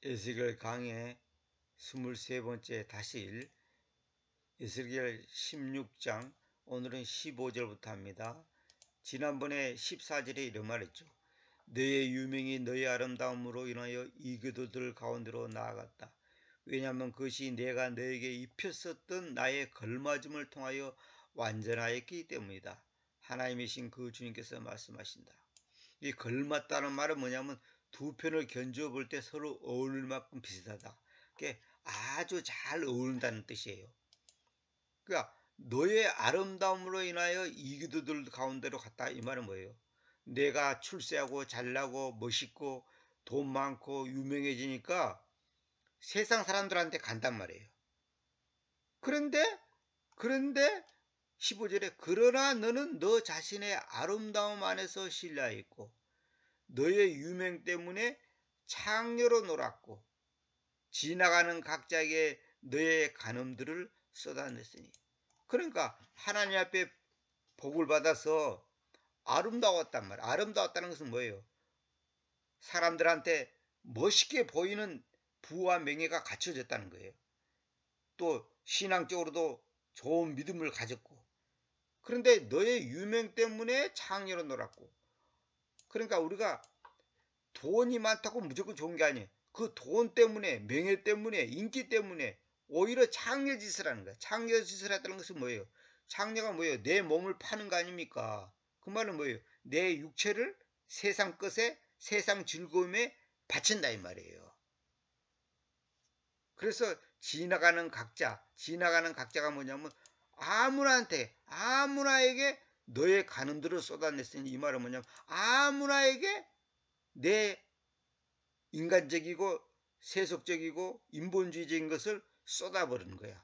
에스겔 강의 23번째 다실 에스겔 16장 오늘은 15절부터 합니다. 지난번에 14절에 이런 말했죠. 너의 유명이 너의 아름다움으로 인하여 이교도들 가운데로 나아갔다. 왜냐하면 그것이 내가 너에게 입혔었던 나의 걸맞음을 통하여 완전하였기 때문이다. 하나님이신 그 주님께서 말씀하신다. 이 걸맞다는 말은 뭐냐면 두 편을 견주어 볼 때 서로 어울릴 만큼 비슷하다. 그게 아주 잘 어울린다는 뜻이에요. 그러니까 너의 아름다움으로 인하여 이교도들 가운데로 갔다 이 말은 뭐예요? 내가 출세하고 잘나고 멋있고 돈 많고 유명해지니까 세상 사람들한테 간단 말이에요. 그런데 15절에 그러나 너는 너 자신의 아름다움 안에서 신뢰하였고 너의 유명 때문에 창녀로 놀았고 지나가는 각자에게 너의 간음들을 쏟아냈으니. 그러니까 하나님 앞에 복을 받아서 아름다웠단 말이야. 아름다웠다는 것은 뭐예요? 사람들한테 멋있게 보이는 부와 명예가 갖춰졌다는 거예요. 또 신앙적으로도 좋은 믿음을 가졌고. 그런데 너의 유명 때문에 창녀로 놀았고. 그러니까 우리가 돈이 많다고 무조건 좋은 게 아니에요. 그 돈 때문에, 명예 때문에, 인기 때문에 오히려 창녀짓을 하는 거야. 창녀짓을 했다는 것은 뭐예요? 창녀가 뭐예요? 내 몸을 파는 거 아닙니까? 그 말은 뭐예요? 내 육체를 세상 것에, 세상 즐거움에 바친다 이 말이에요. 그래서 지나가는 각자가 뭐냐면 아무나에게 너의 간음들을 쏟아냈으니 이 말은 뭐냐면 아무나에게 내 인간적이고 세속적이고 인본주의적인 것을 쏟아버리는 거야.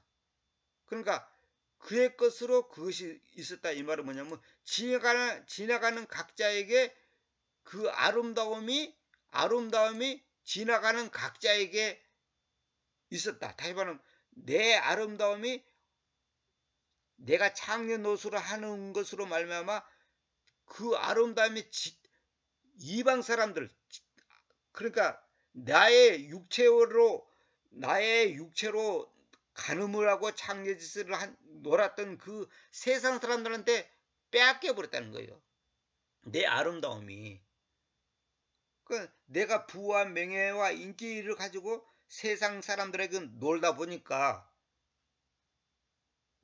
그러니까 그의 것으로 그것이 있었다 이 말은 뭐냐면 지나가는 각자에게 그 아름다움이 지나가는 각자에게 있었다. 다시 말하면 내 아름다움이 내가 창녀노소를 하는 것으로 말미암아 그 아름다움이 이방 사람들 그러니까 나의 육체로 간음을 하고 창녀짓을 놀았던 그 세상 사람들한테 빼앗겨 버렸다는 거예요. 내 아름다움이. 그 내가 부와 명예와 인기를 가지고 세상 사람들에게 놀다 보니까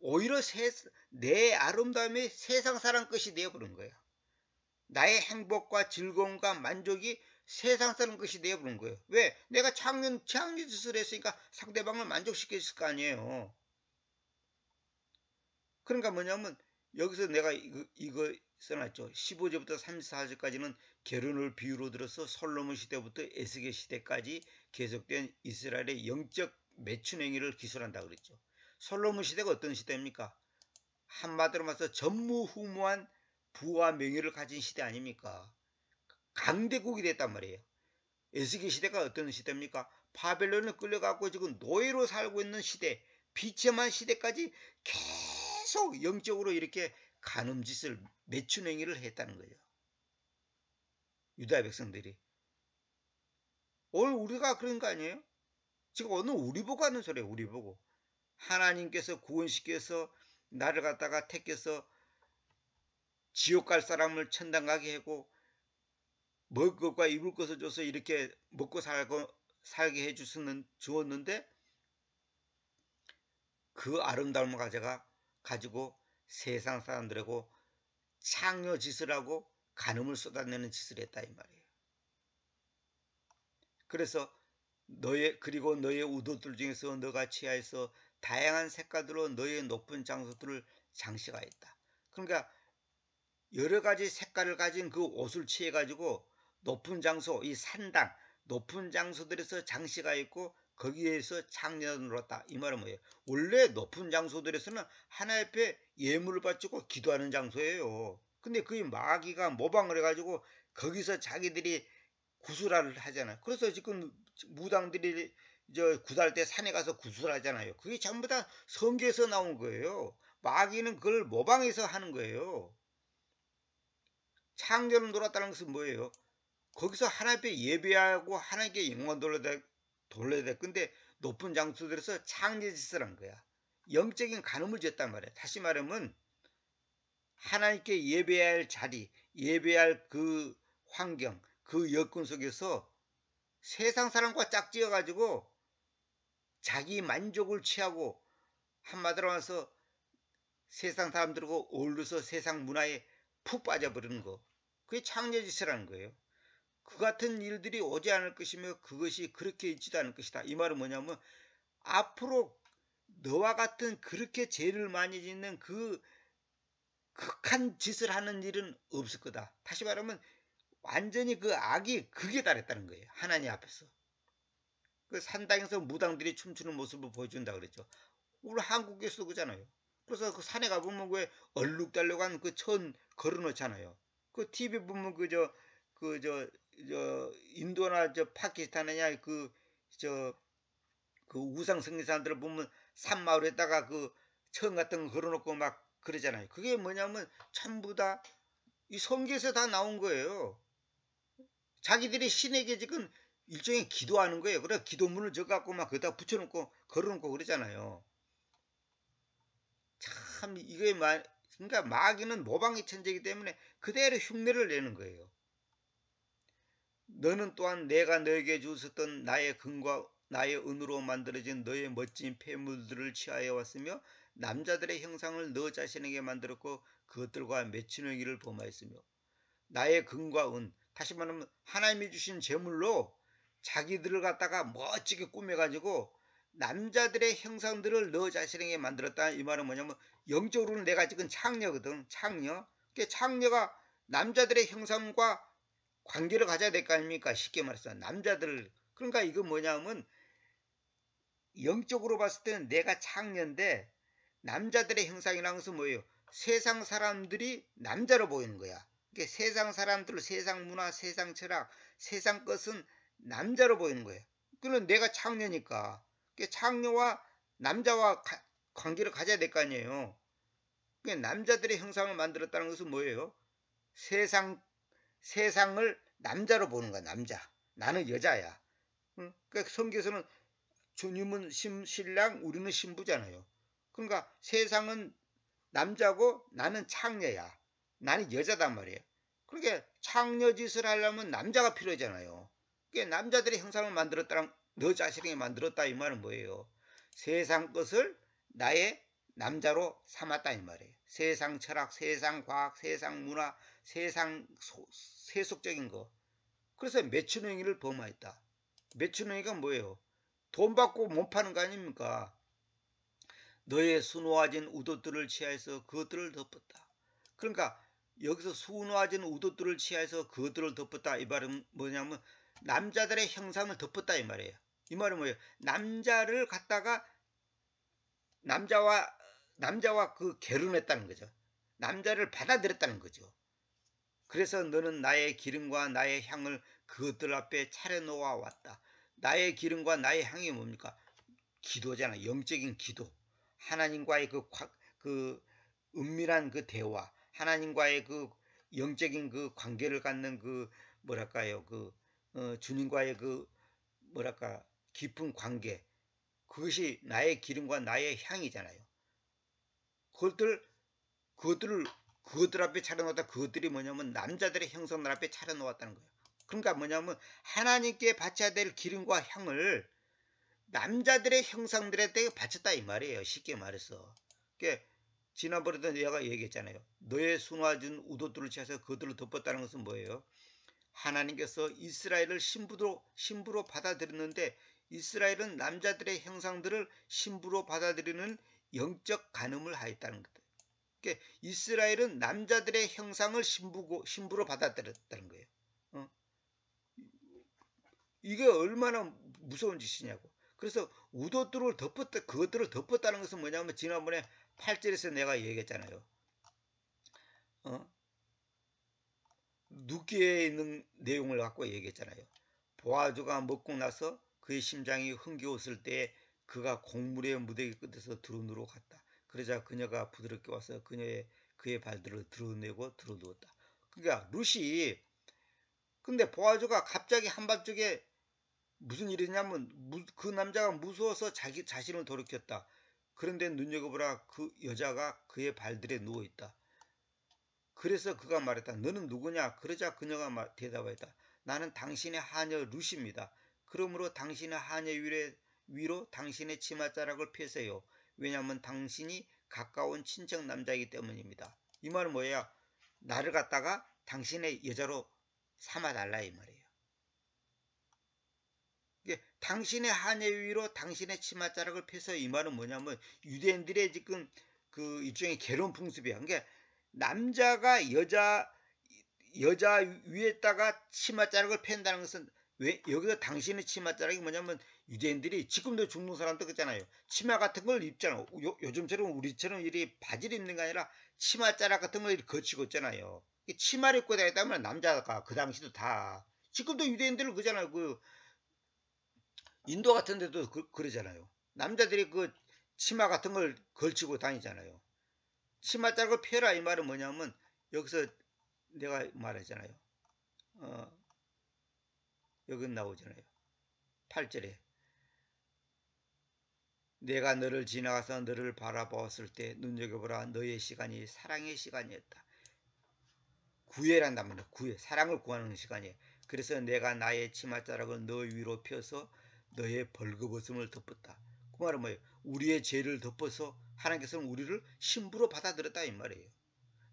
오히려 내 아름다움이 세상 사람 것이 되어버린 거예요. 나의 행복과 즐거움과 만족이 세상 사람 것이 되어버린 거예요. 왜? 내가 창녀짓을 했으니까 상대방을 만족시켰을 거 아니에요. 그러니까 뭐냐면 여기서 내가 이거 써놨죠. 15절부터 34절까지는 결혼을 비유로 들어서 솔로몬 시대부터 에스겔 시대까지 계속된 이스라엘의 영적 매춘 행위를 기술한다고 그랬죠. 솔로몬 시대가 어떤 시대입니까? 한마디로 말해서 전무후무한 부와 명예를 가진 시대 아닙니까? 강대국이 됐단 말이에요. 에스겔 시대가 어떤 시대입니까? 바벨론에 끌려가고 지금 노예로 살고 있는 시대, 비참한 시대까지 계속 영적으로 이렇게 간음짓을 매춘행위를 했다는 거예요. 유다 백성들이. 오늘 우리가 그런 거 아니에요? 지금 오늘 우리 보고 하는 소리예요. 우리 보고. 하나님께서 구원시켜서 나를 갖다가 택해서 지옥 갈 사람을 천당 가게 하고 먹을 것과 입을 것을 줘서 이렇게 먹고 살게 주었는데 그 아름다움을 가지고 세상 사람들하고 창녀 짓을 하고 간음을 쏟아내는 짓을 했다 이 말이에요. 그래서 그리고 너의 우도들 중에서 너가 취하여서 다양한 색깔들로 너의 높은 장소들을 장식하였다. 그러니까 여러 가지 색깔을 가진 그 옷을 취해가지고 높은 장소, 이 산당, 높은 장소들에서 장식하였고 거기에서 창녀를 놀았다. 이 말은 뭐예요? 원래 높은 장소들에서는 하나님 앞에 예물을 바치고 기도하는 장소예요. 근데 그 마귀가 모방을 해가지고 거기서 자기들이 구슬을 하잖아요. 그래서 지금 무당들이 구달 때 산에 가서 구슬하잖아요. 그게 전부 다 성경에서 나온 거예요. 마귀는 그걸 모방해서 하는 거예요. 창녀를 놀았다는 것은 뭐예요? 거기서 하나님 앞에 예배하고 하나님께 영광 돌려야 돼. 근데 높은 장소들에서 창녀짓을 한 거야. 영적인 간음을 졌단 말이야. 다시 말하면 하나님께 예배해야 할 자리, 예배해야 할 그 환경, 그 여건 속에서 세상 사람과 짝지어가지고 자기 만족을 취하고 한마디로 해서 세상 사람들하고 어울려서 세상 문화에 푹 빠져버리는 거. 그게 창녀짓이라는 거예요. 그 같은 일들이 오지 않을 것이며 그것이 그렇게 있지도 않을 것이다. 이 말은 뭐냐면 앞으로 너와 같은 그렇게 죄를 많이 짓는 그 극한 짓을 하는 일은 없을 거다. 다시 말하면 완전히 그 악이 극에 달했다는 거예요. 하나님 앞에서. 그 산당에서 무당들이 춤추는 모습을 보여준다 그랬죠. 우리 한국에서도 그잖아요. 그래서 그 산에 가보면 왜 얼룩달룩한 그 천 걸어놓잖아요. 그 TV 보면 인도나 파키스탄이냐 그 우상 성리 사람들을 보면 산마을에다가 그 천 같은 거 걸어놓고 막 그러잖아요. 그게 뭐냐면 전부 다 이 성경에서 다 나온 거예요. 자기들이 신에게 지금 일종의 기도하는 거예요. 그래 기도문을 적어갖고 막 거기다 붙여놓고 걸어놓고 그러잖아요. 참 이게 그러니까 마귀는 모방의 천재이기 때문에 그대로 흉내를 내는 거예요. 너는 또한 내가 너에게 주었던 나의 금과 나의 은으로 만들어진 너의 멋진 폐물들을 취하여 왔으며 남자들의 형상을 너 자신에게 만들었고 그것들과 맺힌 행위를 범하였으며 나의 금과 은 다시 말하면 하나님이 주신 제물로 자기들을 갖다가 멋지게 꾸며가지고 남자들의 형상들을 너 자신에게 만들었다. 이 말은 뭐냐면 영적으로는 내가 지금 창녀거든. 창녀. 창녀가 남자들의 형상과 관계를 가져야 될 거 아닙니까? 쉽게 말해서 남자들. 그러니까 이거 뭐냐면 영적으로 봤을 때는 내가 창녀인데 남자들의 형상이라는 것은 뭐예요? 세상 사람들이 남자로 보이는 거야. 그러니까 세상 사람들, 세상 문화, 세상 철학, 세상 것은 남자로 보이는 거예요. 그러면 내가 창녀니까 창녀와 남자와 관계를 가져야 될 거 아니에요. 그러니까 남자들의 형상을 만들었다는 것은 뭐예요? 세상을 남자로 보는 거야. 남자. 나는 여자야. 그러니까 성경에서는 주님은 신랑, 우리는 신부잖아요. 그러니까 세상은 남자고 나는 창녀야. 나는 여자단 말이에요. 그러니까 창녀짓을 하려면 남자가 필요하잖아요. 그러니까 남자들의 형상을 만들었다는 너 자신에게 만들었다 이 말은 뭐예요? 세상 것을 나의 남자로 삼았다 이 말이에요. 세상 철학, 세상 과학, 세상 문화, 세상 세속적인 거. 그래서 매춘행위를 범하였다. 매춘행위가 뭐예요? 돈 받고 못 파는 거 아닙니까? 너의 수놓아진 우도들을 취하여서 그것들을 덮었다. 그러니까 여기서 수놓아진 우도들을 취하여서 그것들을 덮었다. 이 말은 뭐냐면 남자들의 형상을 덮었다 이 말이에요. 이 말은 뭐예요? 남자를 갖다가 남자와 그 결혼했다는 거죠. 남자를 받아들였다는 거죠. 그래서 너는 나의 기름과 나의 향을 그것들 앞에 차려놓아 왔다. 나의 기름과 나의 향이 뭡니까? 기도잖아. 영적인 기도. 하나님과의 그 은밀한 그 대화, 하나님과의 그 영적인 그 관계를 갖는 그 뭐랄까요, 주님과의 그 뭐랄까 깊은 관계, 그것이 나의 기름과 나의 향이잖아요. 그것들 앞에 차려놓았다. 그것들이 뭐냐면 남자들의 형상들 앞에 차려놓았다는 거예요. 그러니까 뭐냐면 하나님께 바쳐야 될 기름과 향을 남자들의 형상들에 대해 바쳤다 이 말이에요. 쉽게 말해서. 그러니까 지난번에도 내가 얘기했잖아요. 너의 수놓아진 우도들을 취해서 그들을 덮었다는 것은 뭐예요? 하나님께서 이스라엘을 신부로 받아들였는데 이스라엘은 남자들의 형상들을 신부로 받아들이는 영적 간음을 하였다는 거다. 그러니까 이스라엘은 남자들의 형상을 신부로 받아들였다는 거예요. 이게 얼마나 무서운 짓이냐고. 그래서 우도들을 덮었다, 그것들을 덮었다는 것은 뭐냐면 지난번에 8절에서 내가 얘기했잖아요. 룻기에 있는 내용을 갖고 얘기했잖아요. 보아주가 먹고 나서 그의 심장이 흥겨웠을 때에 그가 곡물의 무더기 끝에서 드러누로 갔다. 그러자 그녀가 부드럽게 와서 그의 발들을 드러내고 들어누웠다. 그러니까 룻이 근데 보아주가 갑자기 한밤중에 무슨 일이냐면 그 남자가 무서워서 자기 자신을 돌이켰다. 그런데 눈여겨보라, 그 여자가 그의 발들에 누워있다. 그래서 그가 말했다. 너는 누구냐? 그러자 그녀가 대답하였다. 나는 당신의 하녀 루시입니다. 그러므로 당신의 하녀 위로 당신의 치맛자락을 펴세요. 왜냐하면 당신이 가까운 친척 남자이기 때문입니다. 이 말은 뭐야? 나를 갖다가 당신의 여자로 삼아달라 이 말이에요. 이게 당신의 하녀 위로 당신의 치맛자락을 펴서, 이 말은 뭐냐면 유대인들의 지금 그 일종의 결혼 풍습이야. 그러니까 남자가 여자 위에다가 치맛자락을 팬다는 것은, 왜 여기서 당신의 치맛자락이 뭐냐면, 유대인들이 지금도 중동 사람들 그렇잖아요. 치마 같은 걸 입잖아. 요즘처럼 우리처럼 이리 바지를 입는 게 아니라 치맛자락 같은 걸 거치고 있잖아요. 치마를 입고 다녔다면 남자가 그 당시도 다, 지금도 유대인들은 그잖아요. 그 인도 같은 데도 그러잖아요. 남자들이 그 치마 같은 걸 걸치고 다니잖아요. 치맛자락을 펴라 이 말은 뭐냐면, 여기서 내가 말했잖아요. 여기 나오잖아요. 8절에 내가 너를 지나가서 너를 바라보았을 때 눈여겨보라, 너의 시간이 사랑의 시간이었다. 구애란단 말이야. 구애, 사랑을 구하는 시간이에요. 그래서 내가 나의 치맛자락을 너 위로 펴서 너의 벌거벗음을 덮었다. 그 말은 뭐예요? 우리의 죄를 덮어서 하나님께서는 우리를 신부로 받아들였다 이 말이에요.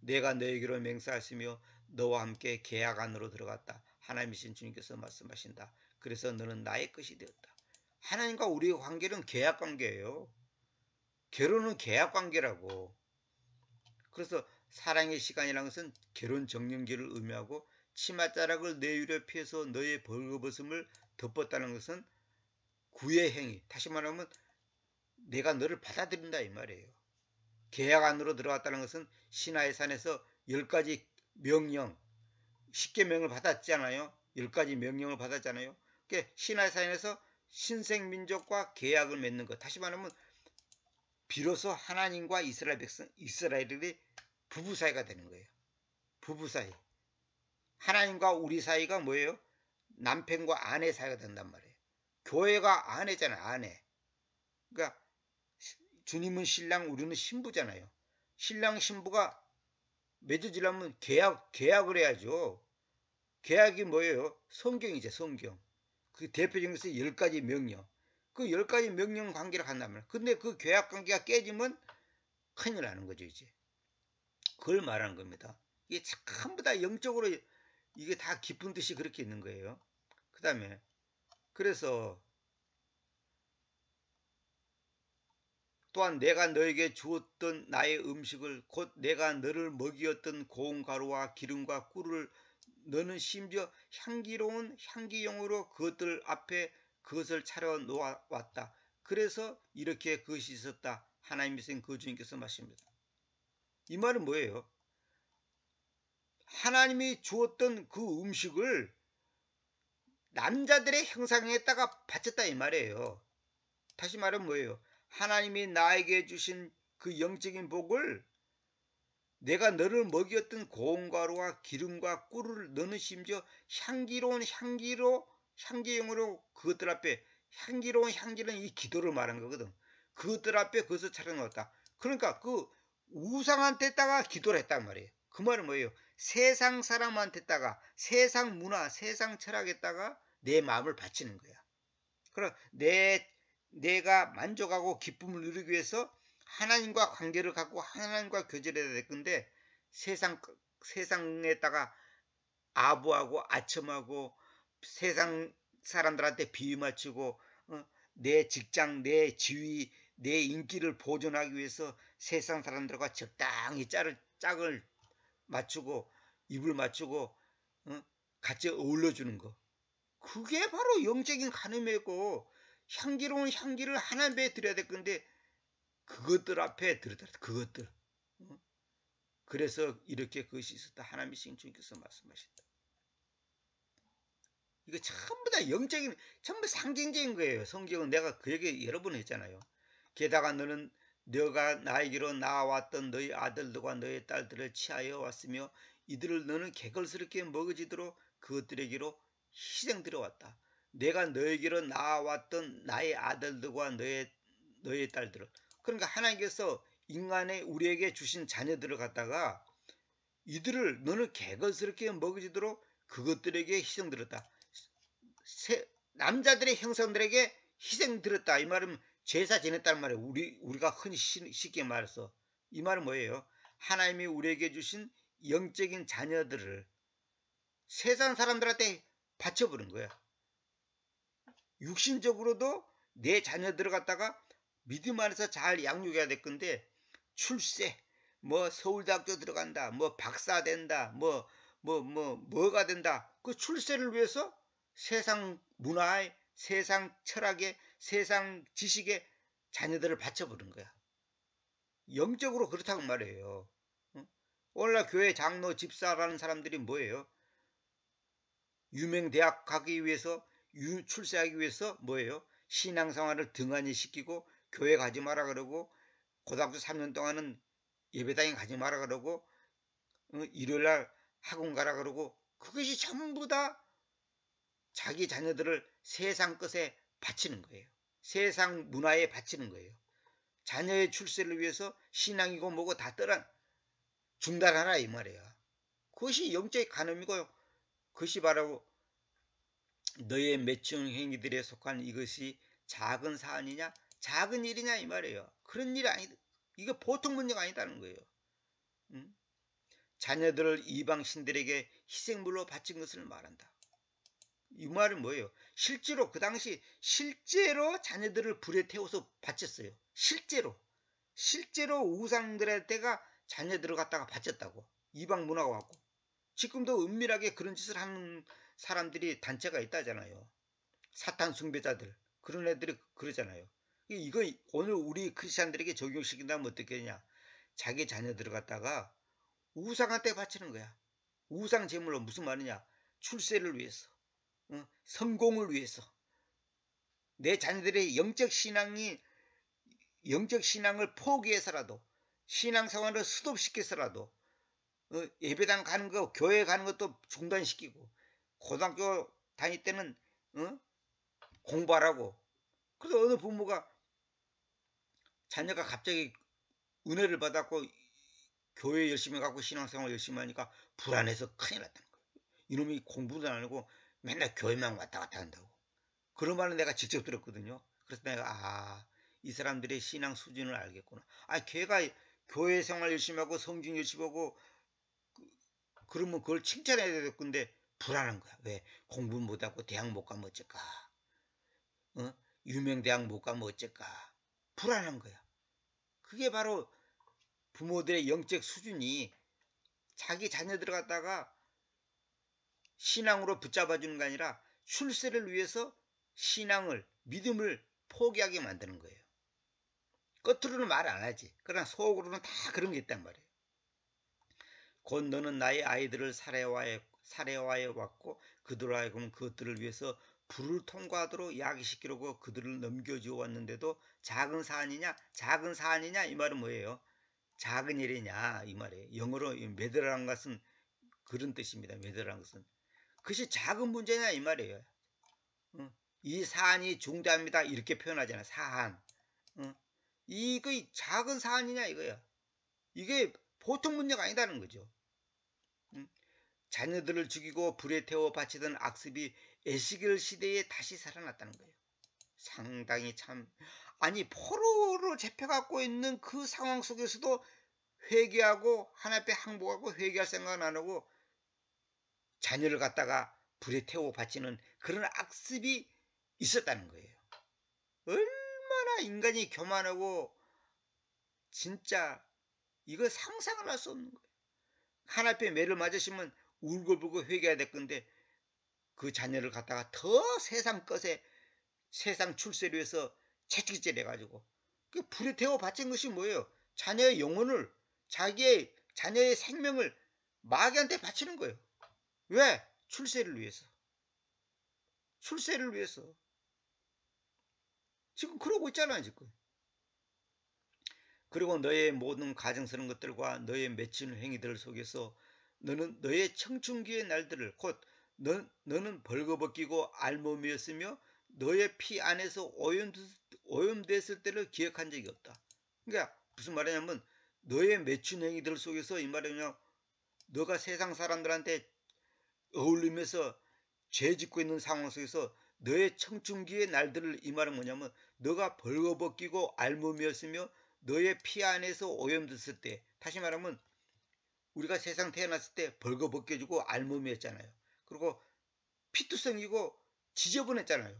내가 너에게로 맹세하시며 너와 함께 계약 안으로 들어갔다. 하나님이신 주님께서 말씀하신다. 그래서 너는 나의 것이 되었다. 하나님과 우리의 관계는 계약 관계예요. 결혼은 계약 관계라고. 그래서 사랑의 시간이라는 것은 결혼 정년기를 의미하고, 치맛자락을 내 위로 펴서 너의 벌거벗음을 덮었다는 것은 구의 행위. 다시 말하면 내가 너를 받아들인다 이 말이에요. 계약 안으로 들어갔다는 것은 시나이 산에서 10가지 명령, 10계명을 받았잖아요. 10가지 명령을 받았잖아요. 그러니까 시나이 산에서 신생민족과 계약을 맺는 것. 다시 말하면 비로소 하나님과 이스라엘이 부부 사이가 되는 거예요. 부부 사이. 하나님과 우리 사이가 뭐예요? 남편과 아내 사이가 된단 말이에요. 교회가 아내잖아요. 아내. 그러니까 주님은 신랑, 우리는 신부잖아요. 신랑 신부가 맺어지려면 계약을 해야죠. 계약이 뭐예요? 성경이죠. 성경. 그 대표적인 것은 10가지 명령. 그 10가지 명령 관계를 한다면, 근데 그 계약 관계가 깨지면 큰일 나는 거죠. 이제 그걸 말하는 겁니다. 이게 전부 다 영적으로 이게 다 깊은 뜻이 그렇게 있는 거예요. 그 다음에 그래서 또한 내가 너에게 주었던 나의 음식을, 곧 내가 너를 먹이었던 고운 가루와 기름과 꿀을 너는 심지어 향기로운 향기용으로 그것들 앞에 그것을 차려 놓았다. 그래서 이렇게 그것이 있었다. 하나님이신 그 주님께서 말씀합니다. 이 말은 뭐예요? 하나님이 주었던 그 음식을 남자들의 형상에다가 바쳤다 이 말이에요. 다시 말하면 뭐예요? 하나님이 나에게 주신 그 영적인 복을, 내가 너를 먹였던 고운 가루와 기름과 꿀을 너는 심지어 향기로운 향기용으로 그것들 앞에, 향기로운 향기는 이 기도를 말한 거거든. 그것들 앞에 그것을 차려놓았다. 그러니까 그 우상한테다가 기도를 했단 말이에요. 그 말은 뭐예요? 세상 사람한테다가, 세상 문화, 세상 철학에다가 내 마음을 바치는 거야. 그럼 내가 만족하고 기쁨을 누리기 위해서 하나님과 관계를 갖고 하나님과 교제를 해야 될 건데, 세상에다가 아부하고 아첨하고 세상 사람들한테 비위 맞추고, 내 직장, 내 지위, 내 인기를 보존하기 위해서 세상 사람들과 적당히 짝을 맞추고 입을 맞추고 같이 어울려주는 거. 그게 바로 영적인 간음이고, 향기로운 향기를 하나님께 드려야 될 건데 그것들 앞에 드렸다. 그것들. 그래서 이렇게 그것이 있었다. 하나님이신 주님께서 말씀하셨다. 이거 전부 다 영적인, 전부 상징적인 거예요. 성경은 내가 그 얘기 여러 번 했잖아요. 게다가 너는 너가 나에게로 나와왔던 너희 아들들과 너희 딸들을 취하여 왔으며 이들을 너는 개걸스럽게 먹어지도록 그것들에게로 희생드려 왔다. 내가 너에게로 낳아왔던 나의 아들들과 너의 딸들을. 그러니까 하나님께서 인간의 우리에게 주신 자녀들을 갖다가 이들을 너는 개걸스럽게 먹이도록 그것들에게 희생들었다. 남자들의 형상들에게 희생들었다. 이 말은 제사 지냈다는 말이에요. 우리가 흔히 쉽게 말해서. 이 말은 뭐예요? 하나님이 우리에게 주신 영적인 자녀들을 세상 사람들한테 바쳐버린 거야. 육신적으로도 내 자녀들을 갖다가 믿음 안에서 잘 양육해야 될 건데 출세, 뭐 서울대학교 들어간다, 뭐 박사 된다, 뭐가 된다. 그 출세를 위해서 세상 문화에, 세상 철학에, 세상 지식에 자녀들을 바쳐버린 거야. 영적으로 그렇다고 말이에요. 오늘날 교회 장로, 집사라는 사람들이 뭐예요? 유명 대학 가기 위해서, 출세하기 위해서 뭐예요? 신앙생활을 등한히 시키고 교회 가지 마라 그러고 고등학교 3년 동안은 예배당에 가지 마라 그러고 일요일날 학원 가라 그러고 그것이 전부 다 자기 자녀들을 세상 것에 바치는 거예요. 세상 문화에 바치는 거예요. 자녀의 출세를 위해서 신앙이고 뭐고 다 중단하라 이 말이야. 그것이 영적인 간음이고요. 그것이 바로 너의 맺힌 행위들에 속한 이것이 작은 사안이냐 작은 일이냐 이 말이에요. 그런 일이 아니다. 이거 보통 문제가 아니다는 거예요. 자녀들을 이방 신들에게 희생물로 바친 것을 말한다. 이 말은 뭐예요? 실제로 그 당시 실제로 자녀들을 불에 태워서 바쳤어요. 실제로 우상들한테가 자녀들을 갖다가 바쳤다고. 이방 문화가 왔고 지금도 은밀하게 그런 짓을 하는 사람들이 단체가 있다잖아요. 사탄 숭배자들 그런 애들이 그러잖아요. 이거 오늘 우리 크리스찬들에게 적용시킨다면 어떻게 되냐? 자기 자녀들을 갖다가 우상한테 바치는 거야. 우상 제물로 무슨 말이냐? 출세를 위해서, 성공을 위해서. 내 자녀들의 영적 신앙을 포기해서라도 신앙생활을 스톱시켜서라도 예배당 가는 거, 교회 가는 것도 중단시키고 고등학교 다닐 때는 공부하라고. 그래서 어느 부모가 자녀가 갑자기 은혜를 받았고 교회 열심히 가고 신앙생활 열심히 하니까 불안해서 큰일 났다는 거예요. 이놈이 공부도 안 하고 맨날 교회만 왔다 갔다 한다고. 그런 말은 내가 직접 들었거든요. 그래서 내가 이 사람들의 신앙 수준을 알겠구나. 걔가 교회 생활 열심히 하고 성경 열심히 하고 그러면 그걸 칭찬해야 될 건데 불안한 거야. 왜? 공부 못하고 대학 못 가면 어쩔까? 유명 대학 못 가면 어쩔까? 불안한 거야. 그게 바로 부모들의 영적 수준이 자기 자녀들 갖다가 신앙으로 붙잡아주는 게 아니라 출세를 위해서 신앙을, 믿음을 포기하게 만드는 거예요. 겉으로는 말 안 하지. 그러나 속으로는 다 그런 게 있단 말이에요. 곧 너는 나의 아이들을 살해하여 왔고 그들로 하여금 그것들을 위해서 불을 통과하도록 야기시키려고 그들을 넘겨주어 왔는데도 작은 사안이냐 이 말은 뭐예요? 작은 일이냐 이 말이에요. 영어로 매드라는 것은 그런 뜻입니다. 매드라는 것은 그것이 작은 문제냐 이 말이에요. 이 사안이 중대합니다 이렇게 표현하잖아요. 사안. 이거 작은 사안이냐 이거야. 이게 보통 문제가 아니다는 거죠. 자녀들을 죽이고 불에 태워 바치던 악습이 에스겔 시대에 다시 살아났다는 거예요. 상당히 포로로 잡혀갖고 있는 그 상황 속에서도 회개하고 하나님 앞에 항복하고 회개할 생각은 안 하고 자녀를 갖다가 불에 태워 바치는 그런 악습이 있었다는 거예요. 얼마나 인간이 교만하고 진짜 이거 상상을 할 수 없는 거예요. 하나님 앞에 매를 맞으시면 울고불고 회개해야 될 건데 그 자녀를 갖다가 더 세상 것에 세상 출세를 위해서 채찍질 해가지고 그 불에 태워 바친 것이 뭐예요? 자녀의 영혼을 자녀의 생명을 마귀한테 바치는 거예요. 왜? 출세를 위해서. 지금 그러고 있잖아요 지금. 그리고 너의 모든 가증스러운 것들과 너의 맺힌 행위들 속에서 너는 너의 청춘기의 날들을 곧 너는 벌거벗기고 알몸이었으며 너의 피 안에서 오염됐을 때를 기억한 적이 없다. 그러니까 무슨 말이냐면 너의 매춘 행위들 속에서 이 말이냐 너가 세상 사람들한테 어울리면서 죄 짓고 있는 상황 속에서 너의 청춘기의 날들을 이 말은 뭐냐면 너가 벌거벗기고 알몸이었으며 너의 피 안에서 오염됐을 때 다시 말하면 우리가 세상 태어났을 때 벌거벗겨지고 알몸이었잖아요. 그리고 피투성이고 지저분했잖아요.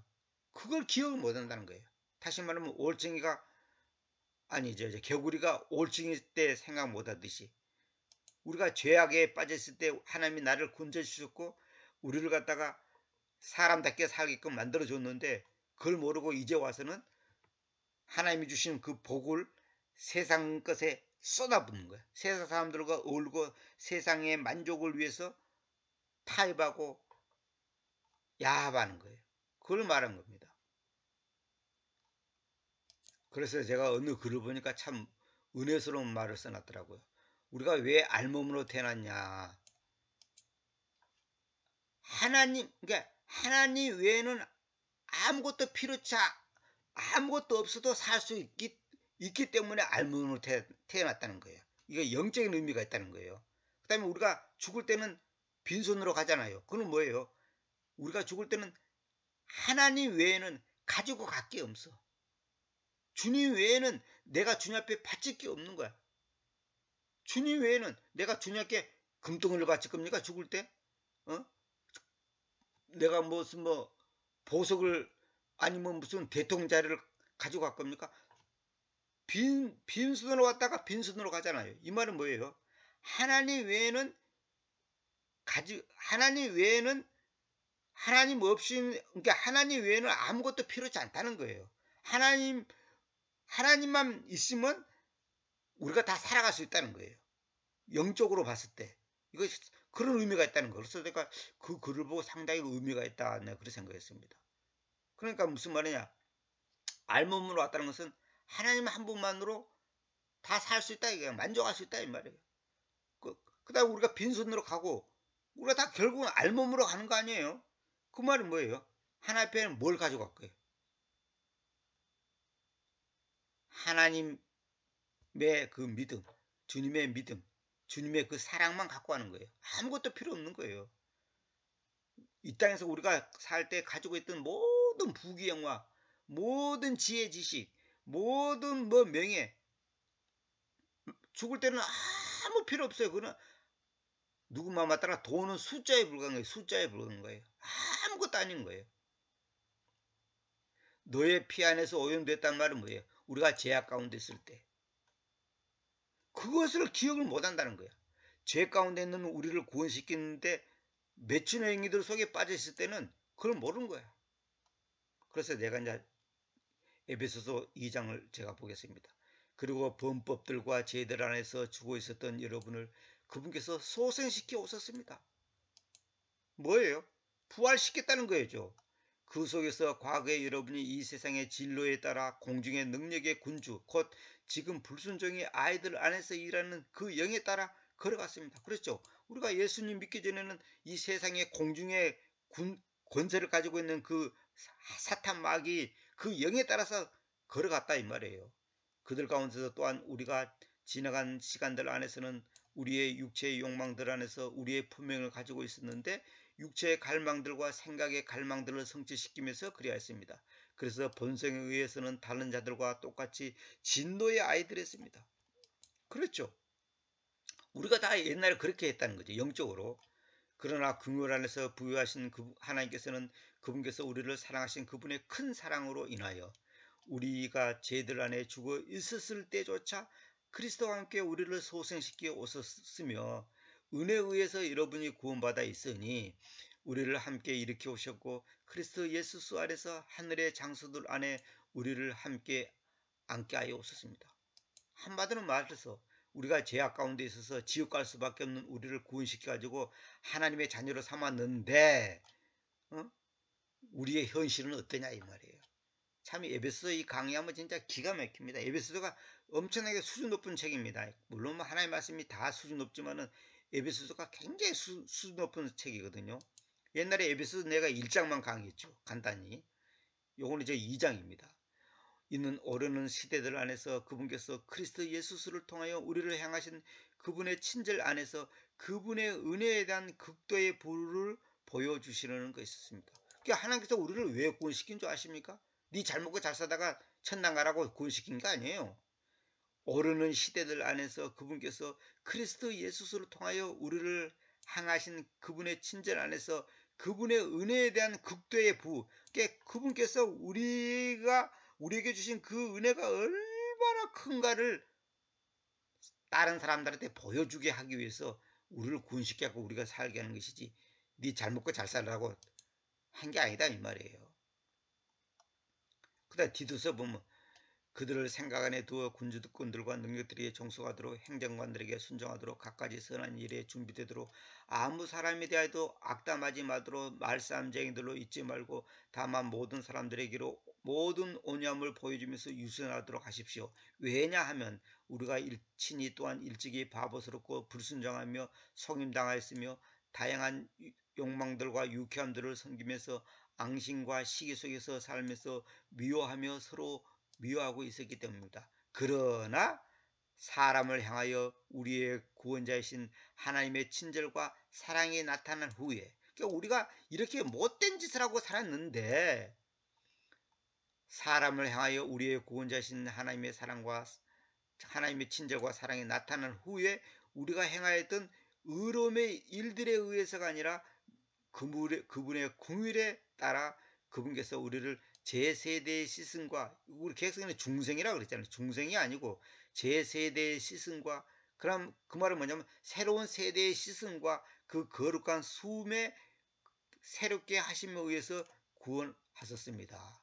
그걸 기억을 못한다는 거예요. 다시 말하면 올챙이가 아니죠. 개구리가 올챙이 때 생각 못하듯이 우리가 죄악에 빠졌을 때 하나님이 나를 건져주셨고 우리를 갖다가 사람답게 살게끔 만들어줬는데 그걸 모르고 이제 와서는 하나님이 주신 그 복을 세상 것에 쏟아붓는 거예요. 세상 사람들과 어울리고 세상의 만족을 위해서 타협하고 야합하는 거예요. 그걸 말한 겁니다. 그래서 제가 어느 글을 보니까 참 은혜스러운 말을 써놨더라고요. 우리가 왜 알몸으로 태어났냐. 그러니까 하나님 외에는 아무것도 필요치 아무것도 없어도 살 수 있기 때문에 알몸으로 태어났다는 거예요. 이게 영적인 의미가 있다는 거예요. 그 다음에 우리가 죽을 때는 빈손으로 가잖아요. 그건 뭐예요? 우리가 죽을 때는 하나님 외에는 가지고 갈 게 없어. 주님 외에는 내가 주님 앞에 바칠 게 없는 거야. 주님 외에는 내가 주님 앞에 금덩이를 바칠 겁니까? 죽을 때? 내가 무슨 보석을 아니면 무슨 대통령 자리를 가지고 갈 겁니까? 빈손으로 왔다가 빈손으로 가잖아요. 이 말은 뭐예요? 하나님 외에는 하나님 없이 그러니까 하나님 외에는 아무것도 필요치 않다는 거예요. 하나님만 있으면 우리가 다 살아갈 수 있다는 거예요. 영적으로 봤을 때 이거 그런 의미가 있다는 거예요. 그래서 내가 그 글을 보고 상당히 의미가 있다 내가 그렇게 생각했습니다. 그러니까 무슨 말이냐? 알몸으로 왔다는 것은 하나님 한 분만으로 다 살 수 있다 이거예요. 만족할 수 있다 이 말이에요. 그다음 우리가 빈손으로 가고 우리가 다 결국은 알몸으로 가는 거 아니에요? 그 말은 뭐예요? 하나님 앞에는 뭘 가져갈 거예요? 하나님의 그 믿음, 주님의 믿음, 주님의 그 사랑만 갖고 가는 거예요. 아무것도 필요 없는 거예요. 이 땅에서 우리가 살 때 가지고 있던 모든 부귀영화, 모든 지혜 지식, 모든 명예, 죽을 때는 아무 필요 없어요. 그는 누구 마음에 따라 돈은 숫자에 불과한 거예요. 숫자에 불과한 거예요. 아무것도 아닌 거예요. 너의 피 안에서 오염됐단 말은 뭐예요? 우리가 죄악 가운데 있을 때. 그것을 기억을 못한다는 거야. 죄 가운데 있는 우리를 구원시키는데 맺힌 행위들 속에 빠져있을 때는 그걸 모르는 거야. 그래서 내가 이제 에베소서 2장을 제가 보겠습니다. 그리고 범법들과 죄들 안에서 죽어 있었던 여러분을 그분께서 소생시켜 오셨습니다. 뭐예요? 부활시켰다는 거예요. 그 속에서 과거에 여러분이 이 세상의 진로에 따라 공중의 능력의 군주 곧 지금 불순종의 아이들 안에서 일하는 그 영에 따라 걸어갔습니다. 그렇죠? 우리가 예수님 믿기 전에는 이 세상의 공중의 권세를 가지고 있는 그 사탄 마귀 그 영에 따라서 걸어갔다 이 말이에요. 그들 가운데서 또한 우리가 지나간 시간들 안에서는 우리의 육체의 욕망들 안에서 우리의 분명을 가지고 있었는데 육체의 갈망들과 생각의 갈망들을 성취시키면서 그리하였습니다. 그래서 본성에 의해서는 다른 자들과 똑같이 진노의 아이들이었습니다. 그렇죠. 우리가 다 옛날에 그렇게 했다는 거죠. 영적으로. 그러나 긍휼 안에서 부유하신 하나님께서는 그분께서 우리를 사랑하신 그분의 큰 사랑으로 인하여 우리가 죄들 안에 죽어 있었을 때조차 그리스도와 함께 우리를 소생시켜 오셨으며 은혜에 의해서 여러분이 구원받아 있으니 우리를 함께 일으켜 오셨고 그리스도 예수 안에서 하늘의 장소들 안에 우리를 함께 앉게 하여 오셨습니다. 한마디로 말해서 우리가 죄악 가운데 있어서 지옥 갈 수밖에 없는 우리를 구원시켜 가지고 하나님의 자녀로 삼았는데 우리의 현실은 어떠냐 이 말이에요. 참 에베소서 이 강의하면 진짜 기가 막힙니다. 에베소서가 엄청나게 수준 높은 책입니다. 물론 하나님의 말씀이 다 수준 높지만은 에베소서가 굉장히 수준 높은 책이거든요. 옛날에 에베소 내가 1장만 강의했죠. 간단히. 요거는 이제 2장입니다. 이는 오르는 시대들 안에서 그분께서 그리스도 예수를 통하여 우리를 향하신 그분의 친절 안에서 그분의 은혜에 대한 극도의 부를 보여주시는 것이었습니다. 그러니까 하나님께서 우리를 왜 구원시킨 줄 아십니까? 네 잘 먹고 잘 사다가 천당 가라고 구원시킨 게 아니에요. 오르는 시대들 안에서 그분께서 그리스도 예수를 통하여 우리를 향하신 그분의 친절 안에서 그분의 은혜에 대한 극도의 부, 그러니까 그분께서 우리에게 주신 그 은혜가 얼마나 큰가를 다른 사람들한테 보여주게 하기 위해서 우리를 구원시켜서 우리가 살게 하는 것이지, 네 잘 먹고 잘 살라고 한 게 아니다 이 말이에요. 그다음 디도서 보면 그들을 생각 안에 두어 군주권들과 능력들에게 정숙하도록 행정관들에게 순종하도록 갖가지 선한 일에 준비되도록 아무 사람에 대하여도 악담하지 마도록 말싸움쟁이들로 잊지 말고 다만 모든 사람들에게로 모든 온유함을 보여주면서 유순하도록 하십시오. 왜냐하면 우리가 친히 또한 일찍이 바보스럽고 불순종하며 속임당하였으며 다양한 욕망들과 유쾌함들을 섬기면서 앙심과 시기 속에서 살면서 미워하며 서로 미워하고 있었기 때문입니다. 그러나 사람을 향하여 우리의 구원자이신 하나님의 친절과 사랑이 나타난 후에, 그러니까 우리가 이렇게 못된 짓을 하고 살았는데 사람을 향하여 우리의 구원자이신 하나님의 사랑과 하나님의 친절과 사랑이 나타난 후에 우리가 행하였던 의로움의 일들에 의해서가 아니라 그분의 궁율에 따라 그분께서 우리를 제 세대의 시승과, 우리 개혁성에는 중생이라고 그랬잖아요. 중생이 아니고 제 세대의 시승과, 그럼 그 말은 뭐냐면 새로운 세대의 시승과 그 거룩한 수음에 새롭게 하심에 의해서 구원하셨습니다.